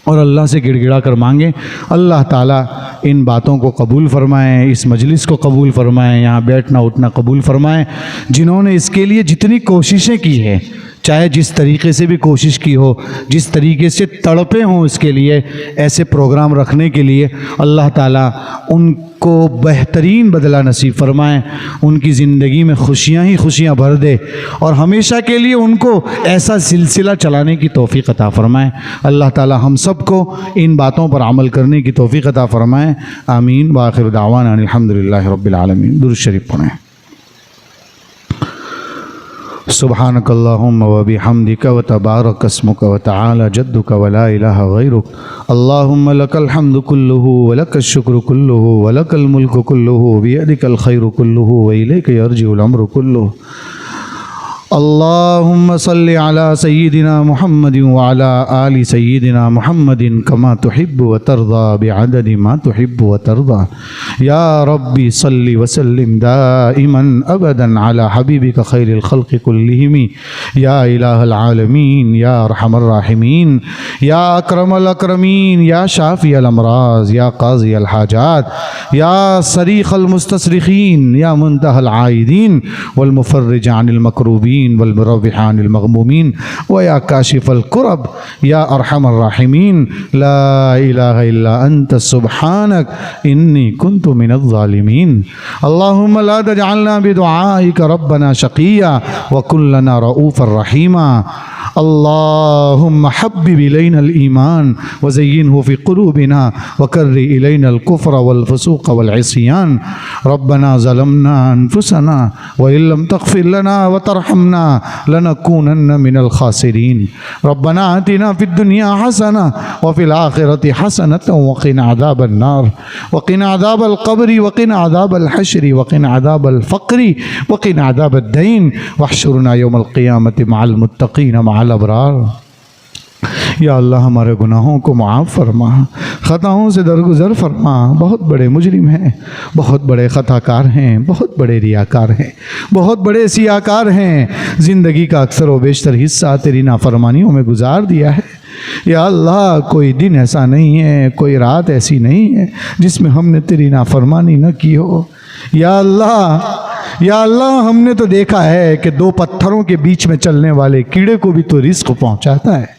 और अल्लाह से गिड़गिड़ा कर मांगें। अल्लाह ताला इन बातों को कबूल फरमाएं, इस मजलिस को कबूल फरमाएं, यहाँ बैठना उठना कबूल फरमाएं। जिन्होंने इसके लिए जितनी कोशिशें की है, चाहे जिस तरीके से भी कोशिश की हो, जिस तरीके से तड़पे हों इसके लिए, ऐसे प्रोग्राम रखने के लिए, अल्लाह ताला उनको बेहतरीन बदला नसीब फरमाएं, उनकी ज़िंदगी में खुशियाँ ही खुशियाँ भर दे और हमेशा के लिए उनको ऐसा सिलसिला चलाने की तौफ़ीक़ अता फरमाएं। अल्लाह ताला हम सबको इन बातों पर अमल करने की तौफ़ीक़ अता फरमाएं। आमीन। व आखिर दावाना अल्हम्दुलिल्लाहि रब्बिल आलमीन। दुरूद शरीफ पढ़ें। सुब्हानकल्लाहुम्मा व बिहम्दिका व तबारक अस्मुका व तआला जद्दुका व ला इलाहा गैरुक। अल्लाहुम्मा लकल हम्दु कुल्लुहु व लकश शुक्र कुल्लुहु व लकल मुल्कु कुल्लुहु बियदिकल खैरु कुल्लुहु व इलैका यर्जिउल अम्रु कुल्लुहु। अल्लाहुम्मा सल्लि अला सय्यिदिना मुहम्मदिन व अला आलि सय्यिदिना मुहम्मदिन कमा तुहिब्बु व तर्दा बिअददि मा तुहिब्बु व तर्दा। या रब्बी सल्लि व सल्लिम दाइमन अबदन अला हबीबिका खैरिल खल्क़ि कुल्लिहिम या इलाहल आलमीन या अरहमर राहिमीन या अकरमल अकरमीन या शाफिअल अमराज या क़ाज़िअल हाजात या सरीख़ल मुस्तसरिख़ीन या मुंतहल आइदीन वल मुफ़र्रिज अनिल मकरूबीन वल मुरव्विहानिल मग़मूमीन व या काशिफ़ल कुरब या अरहमर राहिमीन। ला इलाहा इल्ला अंत सुब्हानक इन्नी कुन्तु मिनज़ ज़ालिमीन। अल्लाहुम्मा ला तजअलना बिदुआइका रब्बना शक़िय्या व कुन लना रऊफ़र रहीमा। अल्लाहुम्मा हब्बिब इलैनल ईमान व ज़य्यिनहु फ़ी क़ुलूबिना व कर्रि इलैनल कुफ़्र वल फ़ुसूक़ वल इस्यान। रब्बना ज़लमना अनफुसना व इल्लम तग़फ़िर लना व तरहमना लनकूनन्न मिनल ख़ासिरीन। रब्बना आतिना फ़िद दुनिया हसना व फ़िल आखिरति हसनतन व क़िना अज़ाबन नार व क़िना अज़ाबल क़ब्रि व क़िना अज़ाबल हश्रि व क़िना अज़ाबल फ़क़्रि व क़िना अज़ाबद दीन वहशुरना यौमल क़ियामति मअल मुत्तक़ीन मअल अबरार। या अल्लाह हमारे गुनाहों को माफ़ फरमा, ख़ताओं से दरगुज़र फरमा। बहुत बड़े मुजरिम हैं, बहुत बड़े ख़ताकार हैं, बहुत बड़े रियाकार हैं, बहुत बड़े सियाकार हैं। ज़िंदगी का अक्सर व बेशतर हिस्सा तेरी नाफरमानियों में गुजार दिया है। या अल्लाह कोई दिन ऐसा नहीं है, कोई रात ऐसी नहीं है जिसमें हमने तेरी नाफरमानी न की हो। या अल्लाह हमने तो देखा है कि 2 पत्थरों के बीच में चलने वाले कीड़े को भी तो रिज़्क़ पहुँचाता है।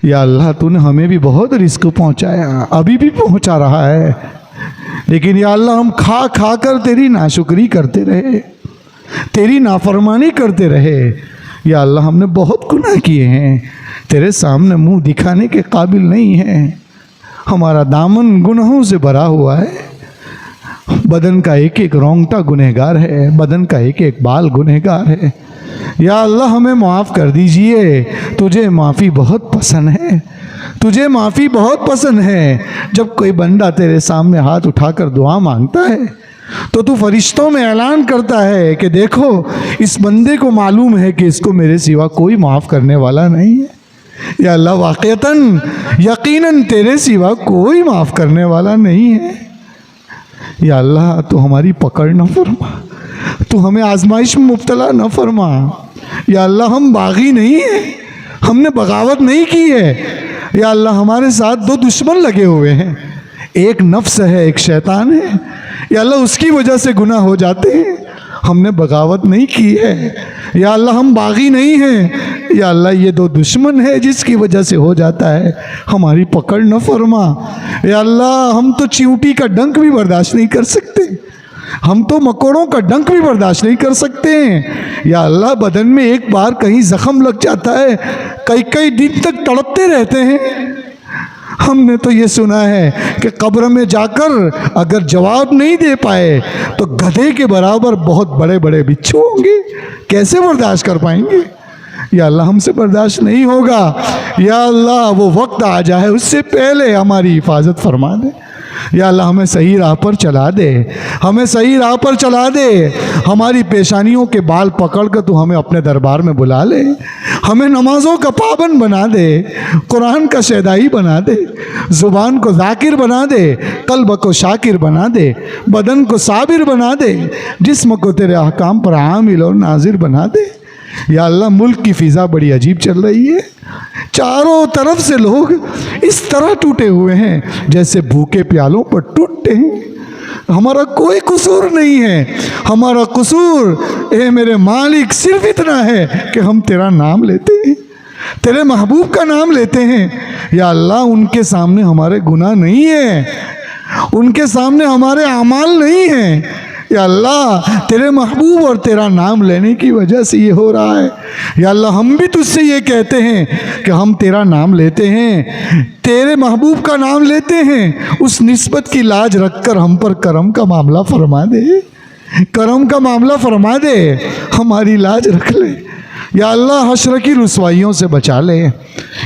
या अल्लाह तूने हमें भी बहुत रिस्क पहुंचाया, अभी भी पहुंचा रहा है, लेकिन या अल्लाह हम खा खा कर तेरी नाशुक्री करते रहे, तेरी नाफरमानी करते रहे। या अल्लाह हमने बहुत गुनाह किए हैं, तेरे सामने मुंह दिखाने के काबिल नहीं है। हमारा दामन गुनाहों से भरा हुआ है, बदन का एक एक रोंगटा गुनहगार है, बदन का एक एक बाल गुनहगार है। या अल्लाह हमें माफ़ कर दीजिए, तुझे माफ़ी बहुत पसंद है, तुझे माफ़ी बहुत पसंद है। जब कोई बंदा तेरे सामने हाथ उठाकर दुआ मांगता है तो तू फरिश्तों में ऐलान करता है कि देखो इस बंदे को मालूम है कि इसको मेरे सिवा कोई माफ़ करने वाला नहीं है। या अल्लाह वाक़यतन यकीनन तेरे सिवा कोई माफ़ करने वाला नहीं है। या अल्लाह तू हमारी पकड़ न फरमा, तू हमें आजमाइश में मुब्तला न फरमा। या अल्लाह हम बागी नहीं है, हमने बगावत नहीं की है। या अल्लाह हमारे साथ दो दुश्मन लगे हुए हैं, एक नफ्स है, एक शैतान है। या अल्लाह उसकी वजह से गुनाह हो जाते हैं, हमने बगावत नहीं की है। या अल्लाह हम बागी नहीं हैं। या अल्लाह ये दो दुश्मन है जिसकी वजह से हो जाता है, हमारी पकड़ न फरमा। या अल्लाह हम तो चींटी का डंक भी बर्दाश्त नहीं कर सकते, हम तो मकोड़ों का डंक भी बर्दाश्त नहीं कर सकते हैं। या अल्लाह बदन में एक बार कहीं जख्म लग जाता है, कई कई दिन तक तड़पते रहते हैं। हमने तो ये सुना है कि कब्र में जाकर अगर जवाब नहीं दे पाए तो गधे के बराबर बहुत बड़े बड़े बिच्छू होंगे, कैसे बर्दाश्त कर पाएंगे। या अल्लाह हमसे बर्दाश्त नहीं होगा। या अल्लाह वो वक्त आ जाए उससे पहले हमारी हिफाजत फरमा दे। या अल्लाह हमें सही राह पर चला दे, हमें सही राह पर चला दे। हमारी पेशानियों के बाल पकड़ कर तू हमें अपने दरबार में बुला ले, हमें नमाजों का पाबंद बना दे, कुरान का शहदाई बना दे, ज़ुबान को ज़ाकिर बना दे, कल्ब को शाकिर बना दे, बदन को साबिर बना दे, जिस्म को तेरे अहकाम पर आमिल और नाजिर बना दे। या अल्लाह मुल्क की फ़िज़ा बड़ी अजीब चल रही है, चारों तरफ से लोग इस तरह टूटे हुए हैं जैसे भूखे प्यालों पर टूटते हैं। हमारा कोई कसूर नहीं है, हमारा कसूर ए मेरे मालिक सिर्फ इतना है कि हम तेरा नाम लेते हैं, तेरे महबूब का नाम लेते हैं। या अल्लाह उनके सामने हमारे गुनाह नहीं है, उनके सामने हमारे अमाल नहीं हैं। या अल्लाह तेरे महबूब और तेरा नाम लेने की वजह से ये हो रहा है। या अल्लाह हम भी तुझसे ये कहते हैं कि हम तेरा नाम लेते हैं, तेरे महबूब का नाम लेते हैं, उस निस्बत की लाज रखकर हम पर करम का मामला फरमा दे, करम का मामला फरमा दे, हमारी लाज रख ले। या अल्लाह हश्र की रुसवाइयों से बचा ले।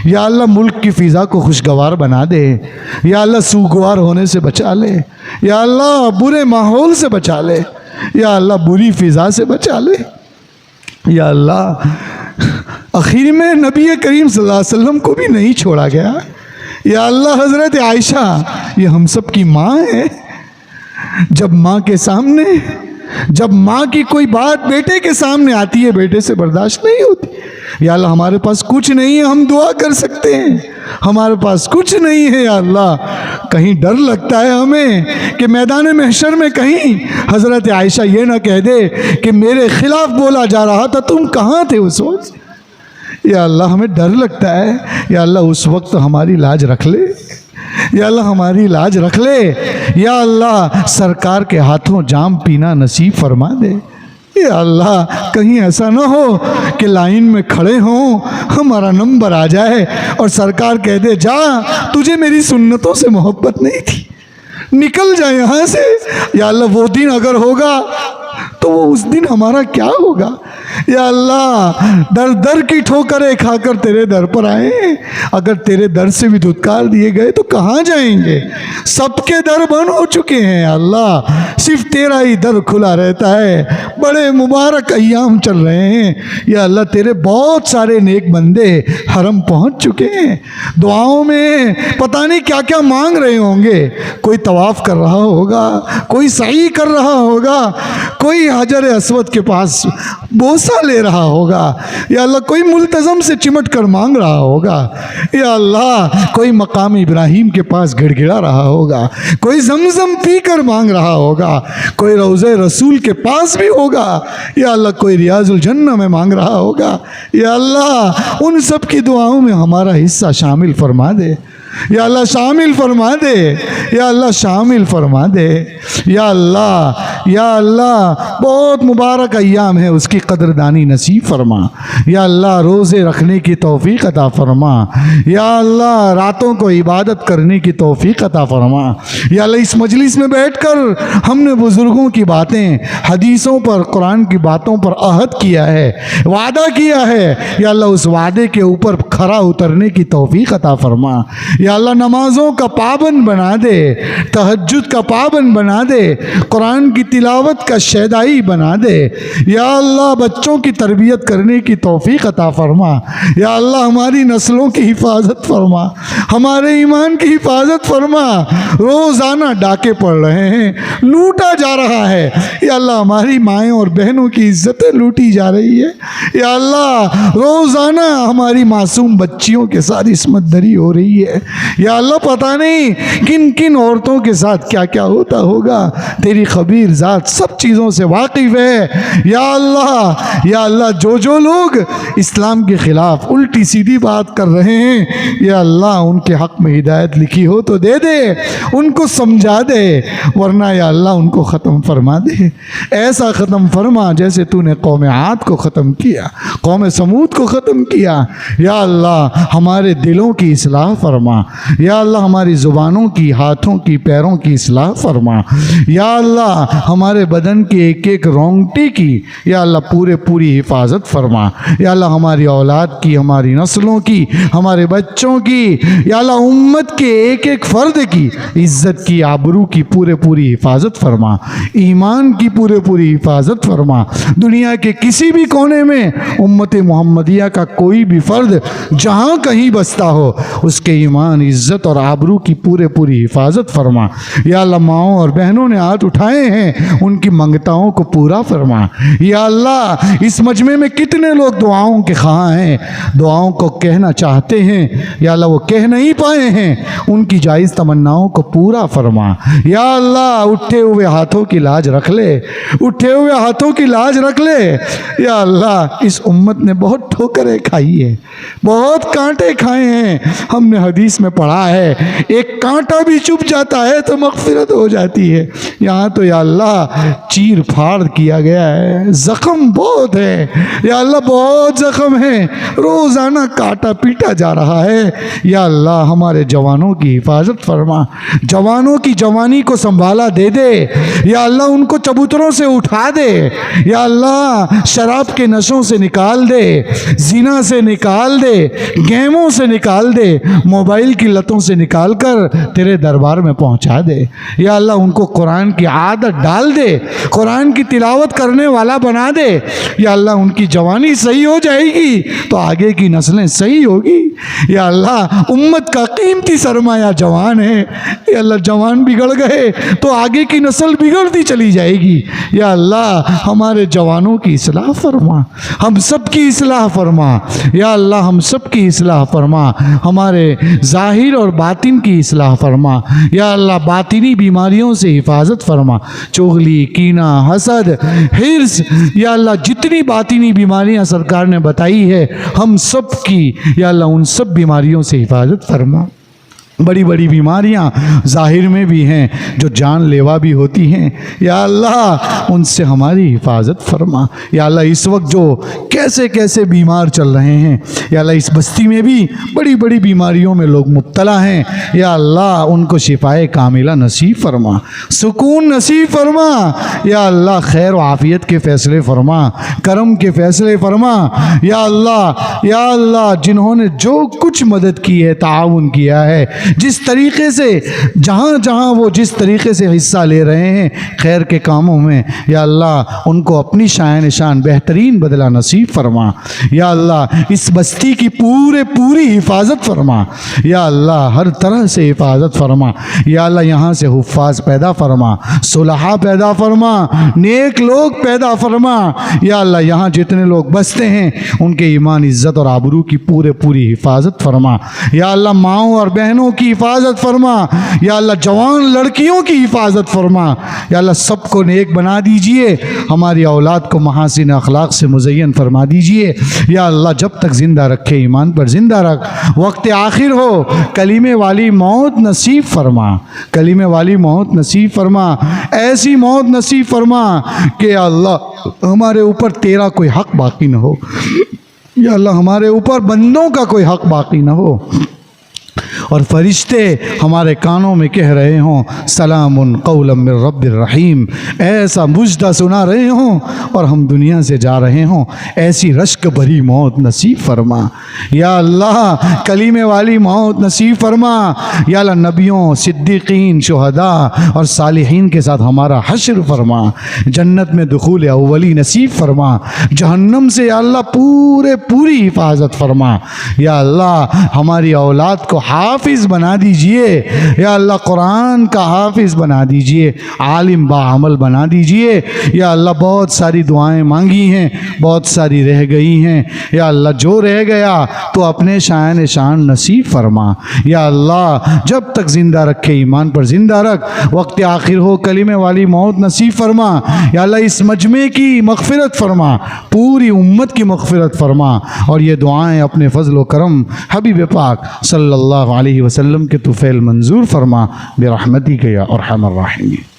या अल्लाह मुल्क की फ़िज़ा को खुशगवार बना दे। या अल्लाह सूगवार होने से बचा ले। या अल्लाह बुरे माहौल से बचा ले। या अल्लाह बुरी फ़िज़ा से बचा ले। या अल्लाह आखिर में नबी करीम सल्लल्लाहु अलैहि वसल्लम को भी नहीं छोड़ा गया। या अल्लाह हज़रत आयशा ये हम सब की माँ है, जब माँ के सामने, जब माँ की कोई बात बेटे के सामने आती है बेटे से बर्दाश्त नहीं होती। या अल्लाह हमारे पास कुछ नहीं है, हम दुआ कर सकते हैं, हमारे पास कुछ नहीं है। या अल्लाह कहीं डर लगता है हमें कि मैदान महशर में कहीं हज़रत आयशा ये ना कह दे कि मेरे खिलाफ बोला जा रहा था, तुम कहाँ थे उस वक्त। या अल्लाह हमें डर लगता है। या अल्लाह उस वक्त हमारी लाज रख ले। या अल्लाह हमारी लाज रख ले। या अल्लाह सरकार के हाथों जाम पीना नसीब फरमा दे। या अल्लाह कहीं ऐसा ना हो कि लाइन में खड़े हों, हमारा नंबर आ जाए और सरकार कह दे जा तुझे मेरी सुन्नतों से मोहब्बत नहीं थी, निकल जाए यहाँ से। या अल्लाह वो दिन अगर होगा तो वो उस दिन हमारा क्या होगा। या अल्लाह दर दर की ठोकरें खाकर तेरे दर पर आए, अगर तेरे दर से भी धुतकार दिए गए तो कहाँ जाएंगे। सबके दर बंद हो चुके हैं अल्लाह, सिर्फ तेरा ही दर खुला रहता है। बड़े मुबारक अय्याम चल रहे हैं। या अल्लाह तेरे बहुत सारे नेक बंदे हरम पहुँच चुके हैं, दुआओं में पता नहीं क्या क्या मांग रहे होंगे। कोई तवाफ़ कर रहा होगा, कोई सही कर रहा होगा, कोई हजर अस्वद के पास बोसे हिस्सा ले रहा होगा, या अल्लाह कोई मुल्तज़म से चिमट कर मांग रहा होगा, या अल्लाह कोई मकाम इब्राहिम के पास गिड़गिड़ा रहा होगा, कोई जमजम पी कर मांग रहा होगा, कोई रोज़े रसूल के पास भी होगा, या अल्लाह कोई रियाजुल जन्नह में मांग रहा होगा। या अल्लाह उन सब की दुआओं में हमारा हिस्सा शामिल फरमा दे, या अल्लाह शामिल फरमा दे, या अल्लाह शामिल फरमा दे। या अल्लाह, या अल्लाह बहुत मुबारक अय्याम है, उसकी कदरदानी नसीब फरमा। या अल्लाह रोज़े रखने की तौफीक अता फरमा। या अल्लाह रातों को इबादत करने की तौफीक अता फरमा। या अल्लाह इस मजलिस में बैठकर हमने बुज़ुर्गों की बातें, हदीसों पर, कुरान की बातों पर अहद किया है, वादा किया है। या अल्लाह उस वादे के ऊपर खरा उतरने की तौफीक अता फरमा। या अल्लाह नमाज़ों का पाबंद बना दे, तहज्जुद का पाबंद बना दे, कुरान की तिलावत का शैदाई बना दे। या अल्लाह बच्चों की तरबियत करने की तौफीक अता फरमा। या अल्लाह हमारी नस्लों की हिफाजत फरमा, हमारे ईमान की हिफाजत फरमा। रोज़ाना डाके पड़ रहे हैं, लूटा जा रहा है। या अल्लाह हमारी माएँ और बहनों की इज्जतें लूटी जा रही है। या अल्लाह रोज़ाना हमारी मासूम बच्चियों के साथ इस्मत दरी हो रही है। या अल्लाह पता नहीं किन किन औरतों के साथ क्या क्या होता होगा, तेरी खबीर ज़ात सब चीज़ों से वाकिफ़ है। या अल्लाह जो जो लोग इस्लाम के ख़िलाफ़ उल्टी सीधी बात कर रहे हैं, या अल्लाह उनके हक़ में हिदायत लिखी हो तो दे दे, उनको समझा दे, वरना या अल्लाह उनको ख़त्म फरमा दे। ऐसा ख़त्म फरमा जैसे तूने कौम आद को ख़त्म किया, कौम समूद को ख़त्म किया। या अल्लाह हमारे दिलों की इस्लाह फरमा। या अल्लाह हमारी ज़ुबानों की, हाथों की, पैरों की इस्लाह फरमा। या अल्लाह हमारे बदन की एक एक रोंगटे की, या अल्लाह पूरी हिफाजत फरमा। या अल्लाह हमारी औलाद की, हमारी नस्लों की, हमारे बच्चों की, या अल्लाह उम्मत के एक एक फ़र्द की इज़्ज़त की, आबरू की पूरी हिफाजत फरमा। ईमान की पूरी हिफाजत फरमा। दुनिया के किसी भी कोने में उम्मत मोहम्मदिया का कोई भी फ़र्द जहाँ कहीं बसता हो, उसके ईमान, इज़्ज़त और आबरू की पूरी हिफाजत फरमा। या अल्लाह माओं और बहनों ने हाथ उठाए हैं, उनकी मंगताओं को पूरा फरमा। या अल्लाह इस मजमे में कितने लोग दुआओं के ख़्वाह हैं, दुआओं को कहना चाहते हैं, या अल्लाह वो कह नहीं पाए हैं, उनकी जायज़ तमन्नाओं को पूरा फरमा। या अल्लाह उठे हुए हाथों की लाज रख ले, उठे हुए हाथों की लाज रख ले। या अल्लाह इस उम्मत ने बहुत ठोकरें खाई है, बहुत कांटे खाए हैं। हमने हदीस में पढ़ा है, एक कांटा भी चुभ जाता है तो मग़फ़िरत हो जाती है। यहाँ तो या अल्लाह चीर फाड़ किया गया है, ज़ख़म बहुत है। या अल्लाह बहुत ज़ख़म है, रोज़ाना काटा पीटा जा रहा है। या अल्लाह हमारे जवानों की हिफाजत फरमा, जवानों की जवानी को संभाला दे दे। या अल्लाह उनको चबूतरों से उठा दे। या अल्लाह शराब के नशों से निकाल दे, ज़िना से निकाल दे, गेमों से निकाल दे, मोबाइल की लतों से निकाल कर तेरे दरबार में पहुंचा दे। या अल्लाह उनको कुरान की आदत डाल दे, कुरान की तिलावत करने वाला बना दे। या अल्लाह उनकी जवानी सही हो जाएगी तो आगे की नस्लें सही होगी। या अल्लाह उम्मत का कीमती सरमाया जवान है। या अल्लाह जवान बिगड़ गए तो आगे की नस्ल बिगड़ती चली जाएगी। या अल्लाह हमारे जवानों की इस्लाह फरमा, हम सब की इस्लाह फरमा। या अल्लाह हम सब की इस्लाह फरमा, हमारे ज़ाहिर और बातिन की इस्लाह फरमा। या अल्लाह बातिनी बीमारियों से हिफाजत फरमा, चुगली, कीना, हसद, हिर्स, या अल्लाह जितनी बातिनी बीमारियां सरकार ने बताई है हम सब की, या अल्लाह उन सब बीमारियों से हिफाजत फरमा। बड़ी बड़ी बीमारियां ज़ाहिर में भी हैं जो जानलेवा भी होती हैं। या अल्लाह उनसे हमारी हिफाजत फरमा। या अल्लाह इस वक्त जो कैसे कैसे बीमार चल रहे हैं, या अल्लाह इस बस्ती में भी बड़ी बड़ी बीमारियों में लोग मुब्तला हैं। या अल्लाह उनको शिफाए कामिला नसीब फरमा, सुकून नसीब फरमा। या अल्लाह खैर व आफ़ियत के फ़ैसले फरमा, करम के फ़ैसले फरमा। या अल्लाह जिन्होंने जो कुछ मदद की है, ताउन किया है, जिस तरीक़े से जहाँ जहाँ वो जिस तरीक़े से हिस्सा ले रहे हैं खैर के कामों में, या अल्लाह उनको अपनी शान शान बेहतरीन बदला नसीब फरमा। या अल्लाह इस बस्ती की पूरी हिफाजत फरमा। या अल्लाह हर तरह से हिफाजत फरमा। या अल्लाह यहाँ से हुफ़ाज़ पैदा फरमा, सुलहा पैदा फरमा, नेक लोग पैदा फरमा। या अल्लाह यहाँ जितने लोग बसते हैं उनके ईमान, इज़्ज़त और आबरू की पूरी हिफाजत फरमा। या अल्लाह माओं और बहनों की हिफाजत फरमा। या अल्लाह जवान लड़कियों की हिफाजत फरमा। या अल्लाह सबको नेक बना दीजिए, हमारी औलाद को महासिन अखलाक से मुज़य्यन फरमा दीजिए। या अल्लाह जब तक ज़िंदा रखे ईमान पर ज़िंदा रख, वक्त आखिर हो कलीमे वाली मौत नसीब फरमा, कलीमे वाली मौत नसीब फरमा, ऐसी मौत नसीब फरमा कि अल्लाह हमारे ऊपर तेरा कोई हक़ बाकी न हो। या अल्लाह हमारे ऊपर बंदों का कोई हक़ बाकी न हो और फरिश्ते हमारे कानों में कह रहे हों सलामुन कौलम मिर रब्बिर रहीम, ऐसा मुजदा सुना रहे हों और हम दुनिया से जा रहे हों, ऐसी रश्क भरी मौत नसीब फरमा। या अल्लाह कलीमे वाली मौत नसीब फरमा। या अल्लाह नबियों, सिद्दीकीन, शुहदा और सालिहीन के साथ हमारा हश्र फरमा, जन्नत में दुखूल अव्वली नसीब फरमा, जहन्नम से या अल्लाह पूरी हिफाजत फरमा। या अल्लाह हमारी औलाद को हाफिज़ बना दीजिए। या अल्लाह कुरान का हाफिज़ बना दीजिए, आलिम बाअमल बना दीजिए। या अल्लाह बहुत सारी दुआएं मांगी हैं, बहुत सारी रह गई हैं। या अल्लाह जो रह गया तो अपने शान शान नसीब फरमा। या अल्लाह जब तक ज़िंदा रखे ईमान पर ज़िंदा रख, वक्त आखिर हो कलीमे वाली मौत नसीब फरमा। या अल्लाह इस मजमे की मग़फ़िरत फरमा, पूरी उम्मत की मग़फ़िरत फरमा और ये दुआएं अपने फ़ज़ल व करम हबीब पाक सल्लल्लाहु अलैहि वसल्लम के तुफ़ैल मंजूर फरमा बिरहमतिक या अरहमर राहिमीन।